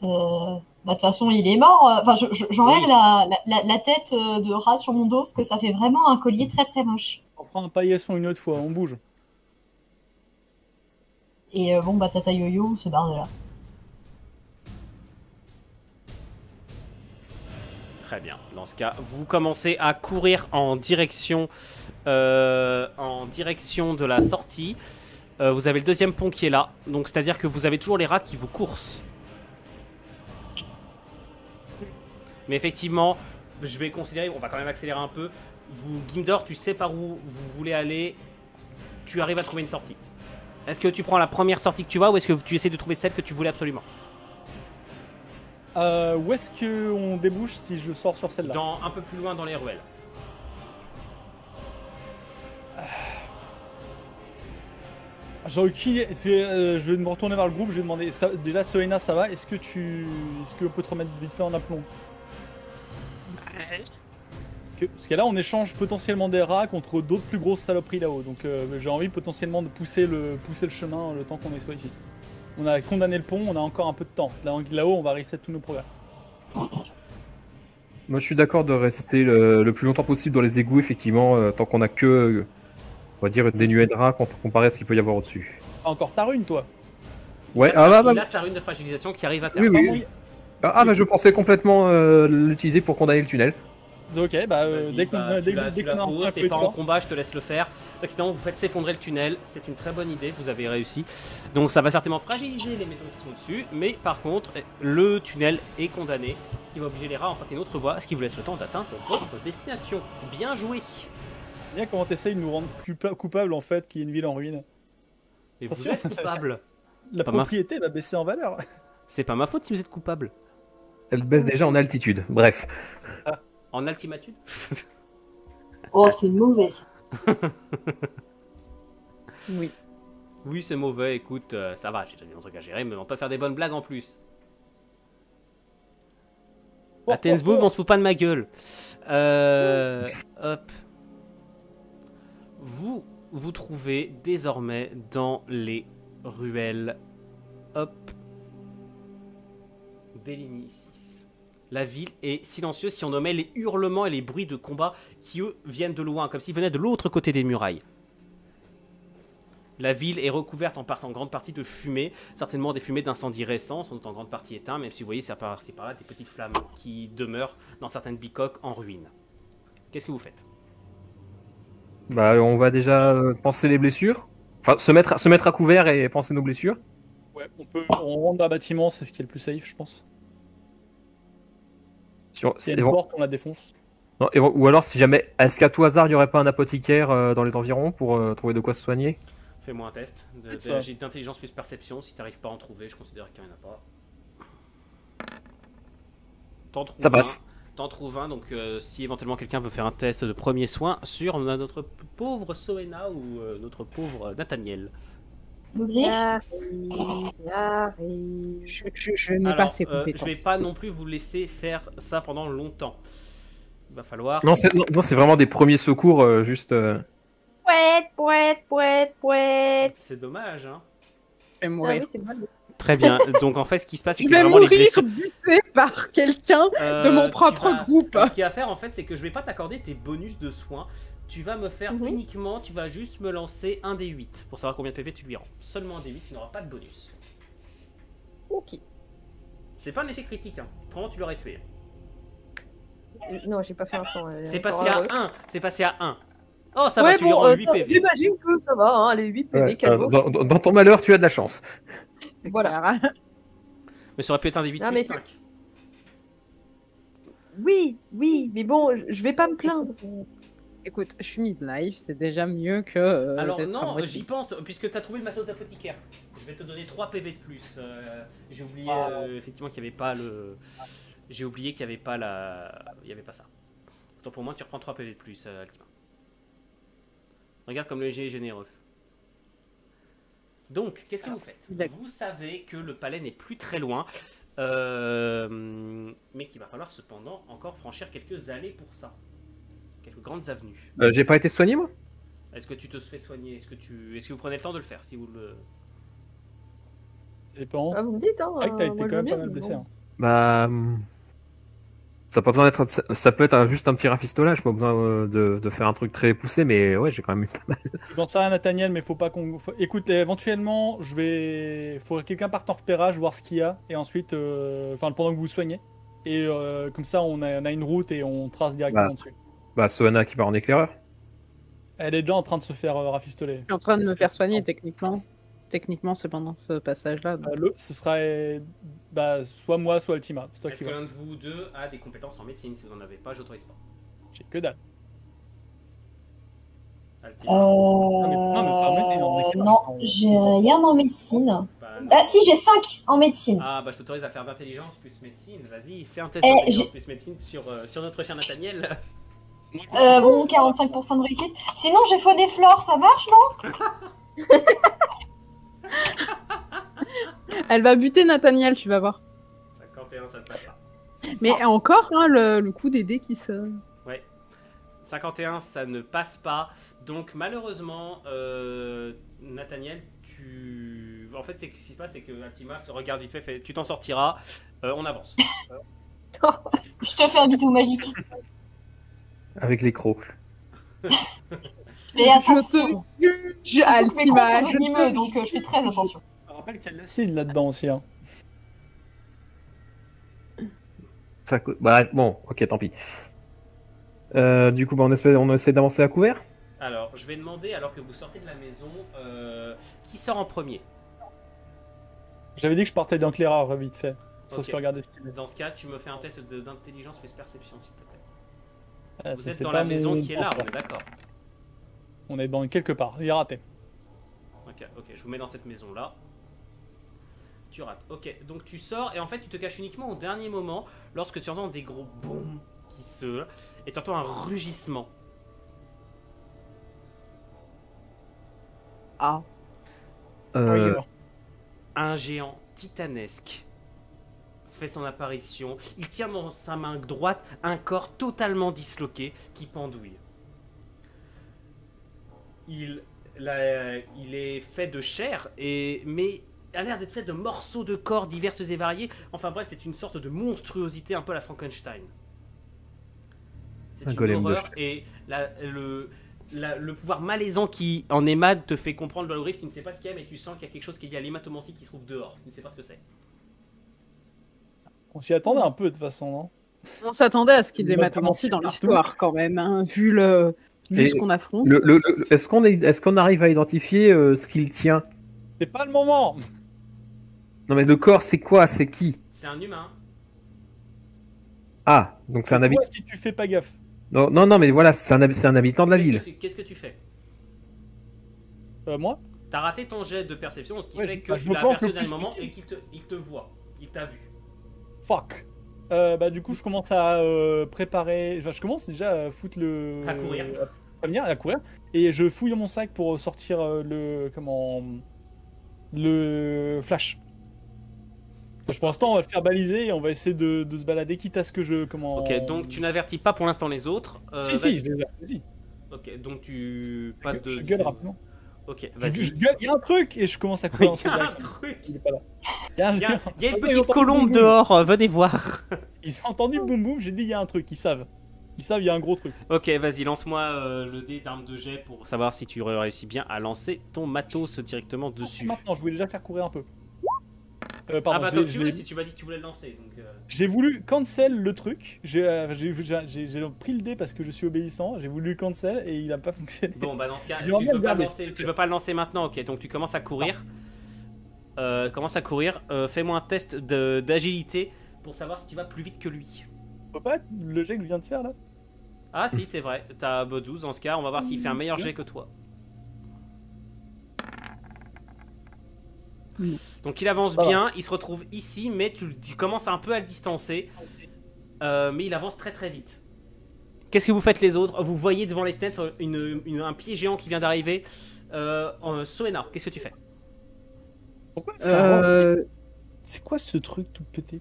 De toute façon, il est mort. Enfin, j'enlève Oui. la tête de rat sur mon dos parce que ça fait vraiment un collier très très moche. On prend un paillasson une autre fois, on bouge. Et bon, bah Tata Yo-Yo se barre de là. Très bien. Dans ce cas, vous commencez à courir en direction de la sortie. Vous avez le deuxième pont qui est là. Donc, c'est-à-dire que vous avez toujours les rats qui vous coursent. Mais effectivement, je vais considérer, on va quand même accélérer un peu. Gimdor, tu sais par où vous voulez aller. Tu arrives à trouver une sortie. Est-ce que tu prends la première sortie que tu vois ou est-ce que tu essaies de trouver celle que tu voulais absolument? Où est-ce qu'on débouche si je sors sur celle-là? Un peu plus loin dans les ruelles. J'ai aucune idée. Je vais me retourner vers le groupe, je vais demander. Déjà, Soena, ça va? Est-ce qu'on peut te remettre vite fait en aplomb? Parce que là, on échange potentiellement des rats contre d'autres plus grosses saloperies là-haut. Donc j'ai envie potentiellement de pousser le chemin le temps qu'on est soit ici. On a condamné le pont, on a encore un peu de temps. Là-haut, on va reset tous nos progrès. Moi, je suis d'accord de rester le plus longtemps possible dans les égouts, effectivement, tant qu'on a que, on va dire, des nuées de rats comparé à ce qu'il peut y avoir au-dessus. Ah, encore ta rune, toi? Ouais, Il a sa rune de fragilisation qui arrive à terme. oui. Bah, je pensais complètement l'utiliser pour condamner le tunnel. Ok, bah Vas-y, dès qu'on tu la a poses, un t'es peu pas de en temps. combat, je te laisse le faire. Donc évidemment, vous faites s'effondrer le tunnel, c'est une très bonne idée, vous avez réussi. Donc ça va certainement fragiliser les maisons qui sont dessus, mais par contre, le tunnel est condamné, ce qui va obliger les rats à emprunter une autre voie, ce qui vous laisse le temps d'atteindre votre destination. Bien joué. Bien comment t'essayes de nous rendre coupables en fait, qu'il y ait une ville en ruine. Et vous Attention. êtes coupable. La Pas ma propriété va baisser en valeur. C'est pas ma faute si vous êtes coupable. Elle baisse déjà en altitude. Bref. En altimatude. Oh, c'est mauvais. Ça. Oui. Oui, c'est mauvais, écoute, ça va, j'ai donné un truc à gérer, mais on peut pas faire des bonnes blagues en plus. À Tensboom, on se fout pas de ma gueule. Hop. Vous vous trouvez désormais dans les ruelles. Hop. Bellini 6. La ville est silencieuse si on nommait les hurlements et les bruits de combat qui, eux, viennent de loin, comme s'ils venaient de l'autre côté des murailles. La ville est recouverte en grande partie de fumée, certainement des fumées d'incendies récents, sans doute en grande partie éteints, même si vous voyez c'est par là des petites flammes qui demeurent dans certaines bicoques en ruine. Qu'est-ce que vous faites? Bah, on va déjà penser les blessures. Enfin, se mettre à couvert et penser nos blessures. Ouais, on rentre dans un bâtiment, c'est ce qui est le plus safe, je pense. S'il y a une porte, on la défonce. Non, ou alors, si jamais, est-ce qu'à tout hasard, il n'y aurait pas un apothicaire dans les environs pour trouver de quoi se soigner? Fais-moi un test d'intelligence plus perception. Si t'arrives pas à en trouver, je considère qu'il n'y en a pas. Ça passe. T'en trouves un, donc si éventuellement quelqu'un veut faire un test de premier soin sur notre pauvre Soena ou notre pauvre Nathaniel. Le griffe. Je n'ai pas ces compétences. Je vais pas non plus vous laisser faire ça pendant longtemps. Il va falloir... Non, c'est vraiment des premiers secours, juste... Pouette. C'est dommage, hein. Je vais Ah mourir. oui, c'est mal. Très bien, donc en fait ce qui se passe c'est Je que vais vraiment les mourir blessures... buté par quelqu'un de mon propre groupe. Ce qu'il y a à faire en fait c'est que je vais pas t'accorder tes bonus de soins. Tu vas me faire uniquement, tu vas juste me lancer un des 8 pour savoir combien de PV tu lui rends. Seulement un des 8, tu n'auras pas de bonus. Ok. C'est pas un échec critique, hein. Autrement tu l'aurais tué. Non, j'ai pas fait un sang. C'est passé à 1, c'est passé à 1. Oh ça va, Ouais, tu lui bon, rends 8 ça, PV. j'imagine que ça va, hein, les 8 PV, Ouais, calmos. dans ton malheur, tu as de la chance. Voilà. Mais ça aurait pu être un des 8 Non, plus mais 5. Oui, mais bon, je vais pas me plaindre. Écoute, je suis midlife, c'est déjà mieux que Alors d'être à non, moitié. j'y pense, puisque tu as trouvé le matos d'apothicaire. Je vais te donner 3 PV de plus. J'ai oublié effectivement qu'il n'y avait pas le... J'ai oublié qu'il n'y avait pas la... Il n'y avait pas ça. Autant pour moi, tu reprends 3 PV de plus, Altima. Regarde comme le G est généreux. Donc, qu'est-ce que vous faites? Vous savez que le palais n'est plus très loin, mais qu'il va falloir cependant encore franchir quelques allées pour ça. Quelques grandes avenues. J'ai pas été soigné, moi? Est-ce que tu te fais soigner? Est-ce que vous prenez le temps de le faire si vous le... Ça dépend. Ah, vous me dites, hein. C'est vrai que t'as été moi, quand je même veux pas bien, mal mais blessé. bon. Hein. Bah... Ça, a pas besoin d'être, ça peut être juste un petit rafistolage, pas besoin de faire un truc très poussé, mais ouais, j'ai quand même eu pas mal. J'en sais rien, Nathaniel, mais faut pas qu'on. Écoute, éventuellement, faudrait que quelqu'un parte en repérage, voir ce qu'il y a, et ensuite, enfin, pendant que vous vous soignez. Et comme ça, on a une route et on trace directement dessus. Bah, Soana qui part en éclaireur. Elle est déjà en train de se faire rafistoler. Je suis en train de me faire soigner techniquement. Techniquement, c'est pendant ce passage-là. donc. Ce serait soit moi, soit Ultima. C'est toi Est-ce qui que vois. l'un de vous deux a des compétences en médecine? Si vous n'en avez pas, j'autorise pas. J'ai que dalle. Altima. Non, j'ai rien en médecine. Bah, non. Ah si, j'ai 5 en médecine. Ah bah je t'autorise à faire d'intelligence plus médecine. Vas-y, fais un test Eh, d'intelligence plus médecine sur notre cher Nathaniel. Bon, 45% de réussite. Sinon, j'ai fait des fleurs, ça marche, non? Elle va buter Nathaniel, tu vas voir. 51, ça ne passe pas. Mais encore, hein, le coup des dés qui se... Ouais. 51, ça ne passe pas. Donc malheureusement, Nathaniel, en fait, ce qui se passe, c'est que Altima regarde vite fait, tu t'en sortiras, on avance. Je te fais un bisou magique. Avec les crocs. Mais attention, Altima, je venimeux, donc je fais très attention. Je rappelle qu'il y a de l'acide là-dedans aussi. Hein. Bah, bon, ok, tant pis. Du coup, bah, on essaie d'avancer à couvert. Alors, je vais demander, alors que vous sortez de la maison, qui sort en premier? J'avais dit que je partais d'un claireur vite fait. Ça Ok. se peut regarder ce qu'il est. Dans ce cas, tu me fais un test d'intelligence plus perception, s'il te plaît. Ah, Vous ça, êtes c'est dans pas la maison mon qui est là, point on est d'accord. On est dans quelque part. Il est raté. Ok, je vous mets dans cette maison-là. Tu rates. Ok, donc tu sors et en fait tu te caches uniquement au dernier moment lorsque tu entends des gros boum qui se... Et tu entends un rugissement. Ah. Euh, Un géant titanesque fait son apparition. Il tient dans sa main droite un corps totalement disloqué qui pendouille. Il est fait de chair, mais a l'air d'être fait de morceaux de corps diverses et variés. Enfin bref, c'est une sorte de monstruosité un peu à la Frankenstein. C'est Un une golem de horreur chair. et le pouvoir malaisant qui en émane te fait comprendre, Valorif, tu ne sais pas ce qu'il y a, mais tu sens qu'il y a quelque chose qui est lié à l'hématomancie qui se trouve dehors. Tu ne sais pas ce que c'est. On s'y attendait un peu de toute façon, non? On s'attendait à ce qu'il y ait Il va l'hématomancie dans commencer l'histoire quand même, hein, vu Et ce qu'on affronte. Est-ce qu'on arrive à identifier ce qu'il tient? C'est pas le moment. Non mais le corps, c'est quoi? C'est qui? C'est un humain. Ah, donc c'est un habitant. Toi, si tu fais pas gaffe. Non, non, non, mais voilà, c'est un habitant de la ville. Qu'est-ce que tu fais? Moi? T'as raté ton jet de perception, ce qui Ouais, fait que bah, je tu me l'as planque aperçu le au dernier plus moment possible. et qu'il te voit. Il t'a vu. Fuck. Bah du coup, je commence à préparer. Enfin, je commence déjà à foutre le. À courir. À courir. Et je fouille mon sac pour sortir le flash. Pour l'instant, on va le faire baliser et on va essayer de se balader, quitte à ce que je. Ok, donc tu n'avertis pas pour l'instant les autres. Si, vas-y. si. Ok, donc tu. Pas de. Je gueule rapidement. Ok, Je vas-y. gueule, il y a un truc et je commence à Il courir. y a un truc. Il est pas là. Il y a, Il y a une Ah, ils ont petite entendu colombe boum boum. dehors, venez voir. Ils ont entendu le boum boum, j'ai dit il y a un truc, ils savent. Ils savent, il y a un gros truc. Ok, vas-y, lance-moi le dé d'arme de jet pour savoir si tu réussis bien à lancer ton matos directement dessus. Maintenant, je voulais déjà faire courir un peu. Ah Pardon, bah je comme l'ai- tu je veux, l'ai- si tu m'as dit que tu voulais le lancer. Donc, J'ai voulu cancel le truc. J'ai pris le dé parce que je suis obéissant. J'ai voulu cancel et il n'a pas fonctionné. Bon, bah dans ce cas, Je vais tu bien veux, pas le regarder. lancer, tu veux pas le lancer maintenant, ok. Donc tu commences à courir. Fais-moi un test d'agilité pour savoir si tu vas plus vite que lui. Faut pas être le jet que je viens de faire là. Ah si, c'est vrai, t'as 12 dans ce cas, on va voir s'il fait un meilleur jet que toi. Donc il avance Ça va. bien, il se retrouve ici, mais tu commences un peu à le distancer. Mais il avance très très vite. Qu'est-ce que vous faites les autres? Vous voyez devant les fenêtres un pied géant qui vient d'arriver. Soena, qu'est-ce que tu fais? Pourquoi ça Euh, C'est quoi ce truc tout pété?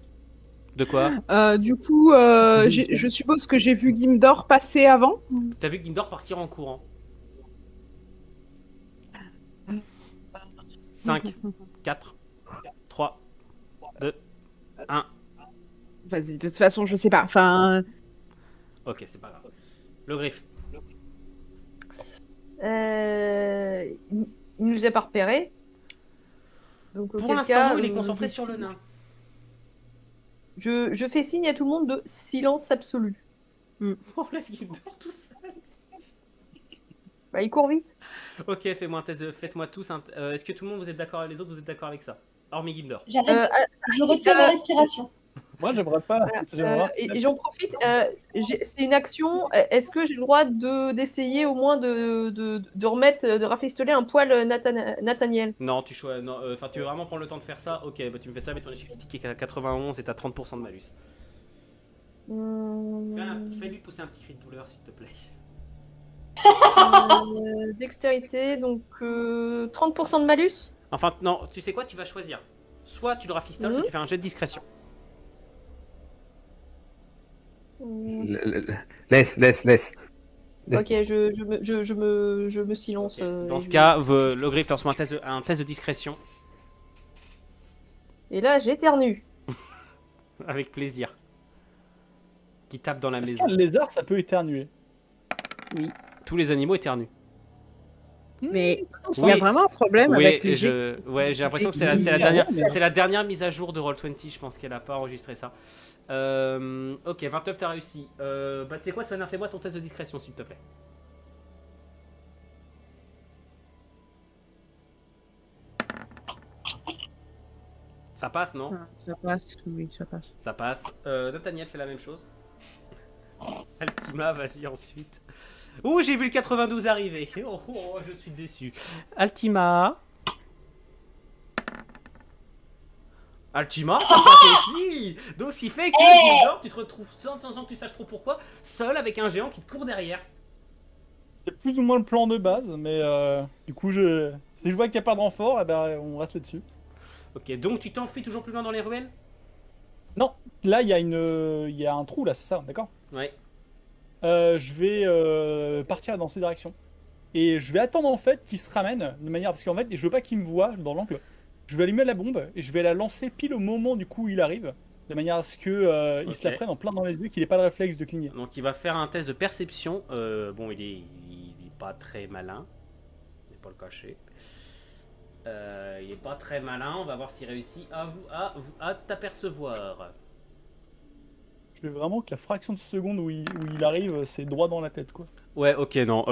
De quoi? du coup, je suppose que j'ai vu Gimdor passer avant. T'as vu Gimdor partir en courant. 5, 4, 3, 2, 1. Vas-y, de toute façon, je sais pas. Enfin, Ok, c'est pas grave. Le griffe. Il nous a pas repérés. Donc, Pour auquel l'instant, cas, non, il est concentré sur le nain. Je fais signe à tout le monde de silence absolu. On laisse Gimdor tout seul. Bah, il court vite. Ok, faites-moi tous un... Est-ce que tout le monde, vous êtes d'accord avec les autres, vous êtes d'accord avec ça? Hormis Gimdor. J'arrête, je retiens ma respiration. Moi, j'aimerais pas. Voilà. Et j'en profite, c'est une action. Est-ce que j'ai le droit d'essayer au moins de remettre, de rafistoler un poil Nathaniel? Non, tu choisis. Enfin, tu veux vraiment prendre le temps de faire ça? Ok, bah tu me fais ça, mais ton échec critique est à 91 et t'as 30% de malus. Fais-lui pousser un petit cri de douleur, s'il te plaît. Dextérité, donc 30% de malus. Enfin, non, tu sais quoi? Tu vas choisir. Soit tu le rafistoles, soit tu fais un jet de discrétion. Laisse. Ok, je me silence. Ok. Dans ce cas, le griffe lance-moi un test de discrétion. Et là, j'éternue. Avec plaisir. Qui tape dans la Est-ce maison. qu'un lézard, ça peut éternuer? Tous les animaux éternuent. mais il Oui. y a vraiment un problème Oui, avec les et jets j'ai l'impression que c'est la dernière mise à jour de Roll20. Je pense qu'elle a pas enregistré ça. Ok, 29, t'as réussi. Bah, tu sais quoi, Swana, fais-moi ton test de discrétion, s'il te plaît. Ça passe, non? Ça passe, oui, ça passe. Ça passe. Nathaniel fait la même chose. Altima, vas-y ensuite. Ouh, j'ai vu le 92 arriver. Oh, oh, oh, je suis déçu. Altima. Altima, ça passe aussi. Donc, ce qui fait que genre, tu te retrouves sans que tu saches trop pourquoi, seul avec un géant qui te court derrière. C'est plus ou moins le plan de base, mais du coup, si je vois qu'il n'y a pas de renfort, eh ben, on reste là-dessus. Ok, donc tu t'enfuis toujours plus loin dans les ruelles? Non, là, il y a un trou, là, c'est ça, d'accord? Ouais. Je vais partir dans ces directions. Et je vais attendre, en fait, qu'il se ramène, de manière... Parce qu'en fait, je veux pas qu'il me voie dans l'angle. Je vais allumer la bombe, et je vais la lancer pile au moment, du coup, où il arrive. De manière à ce que il se la prenne en plein dans les yeux, qu'il n'ait pas le réflexe de cligner. Donc il va faire un test de perception. Bon, il est pas très malin. Je vais pas le cacher. Il est pas très malin. On va voir s'il réussit à t'apercevoir. Je veux vraiment que la fraction de seconde où il arrive, c'est droit dans la tête, quoi. Ouais, ok, non.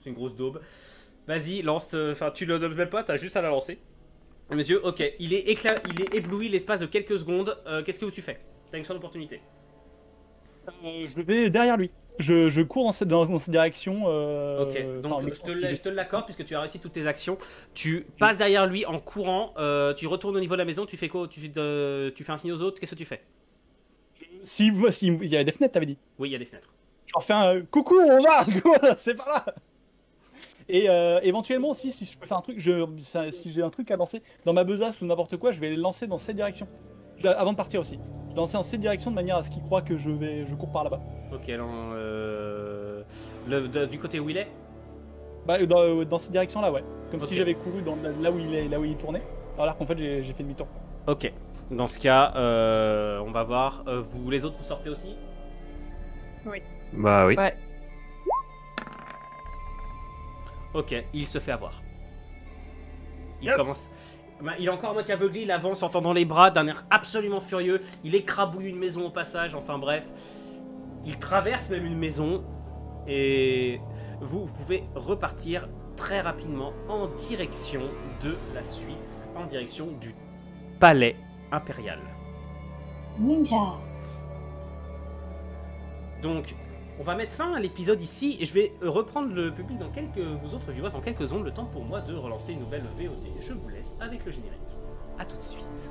C'est une grosse daube. Vas-y, lance. Enfin, tu le donnes même pas, t'as juste à la lancer. Monsieur, ok, il est ébloui l'espace de quelques secondes. Qu'est-ce que tu fais? T'as une chance d'opportunité. Je vais derrière lui. Je cours dans cette direction. Ok, donc je te l'accorde puisque tu as réussi toutes tes actions. Tu passes derrière lui en courant. Tu retournes au niveau de la maison. Tu fais quoi? Tu fais un signe aux autres. Qu'est-ce que tu fais? Il y a des fenêtres, t'avais dit. Oui, il y a des fenêtres. Je leur fais un coucou, on va, c'est par là. Et éventuellement aussi, si je peux faire un truc, si j'ai un truc à lancer dans ma besace ou n'importe quoi, je vais les lancer dans cette direction. Avant de partir aussi. Je vais lancer dans cette direction de manière à ce qu'ils croient que je cours par là-bas. Ok, alors du côté où il est? Bah, dans cette direction-là, ouais. Comme Ok. si j'avais couru là où il tournait. Alors qu'en fait, j'ai fait demi-tour. Ok. Dans ce cas, on va voir. Vous les autres, vous sortez aussi? Bah oui. Ouais. Ok, il se fait avoir. Il Yes. commence. Il est encore à moitié aveuglé, il avance en tendant les bras d'un air absolument furieux. Il écrabouille une maison au passage, enfin bref. Il traverse même une maison. Et vous pouvez repartir très rapidement en direction de la suite, en direction du palais impérial. Ninja. Donc, on va mettre fin à l'épisode ici et je vais reprendre le public dans vous autres viewers dans quelques secondes, le temps pour moi de relancer une nouvelle VOD. Je vous laisse avec le générique. A tout de suite.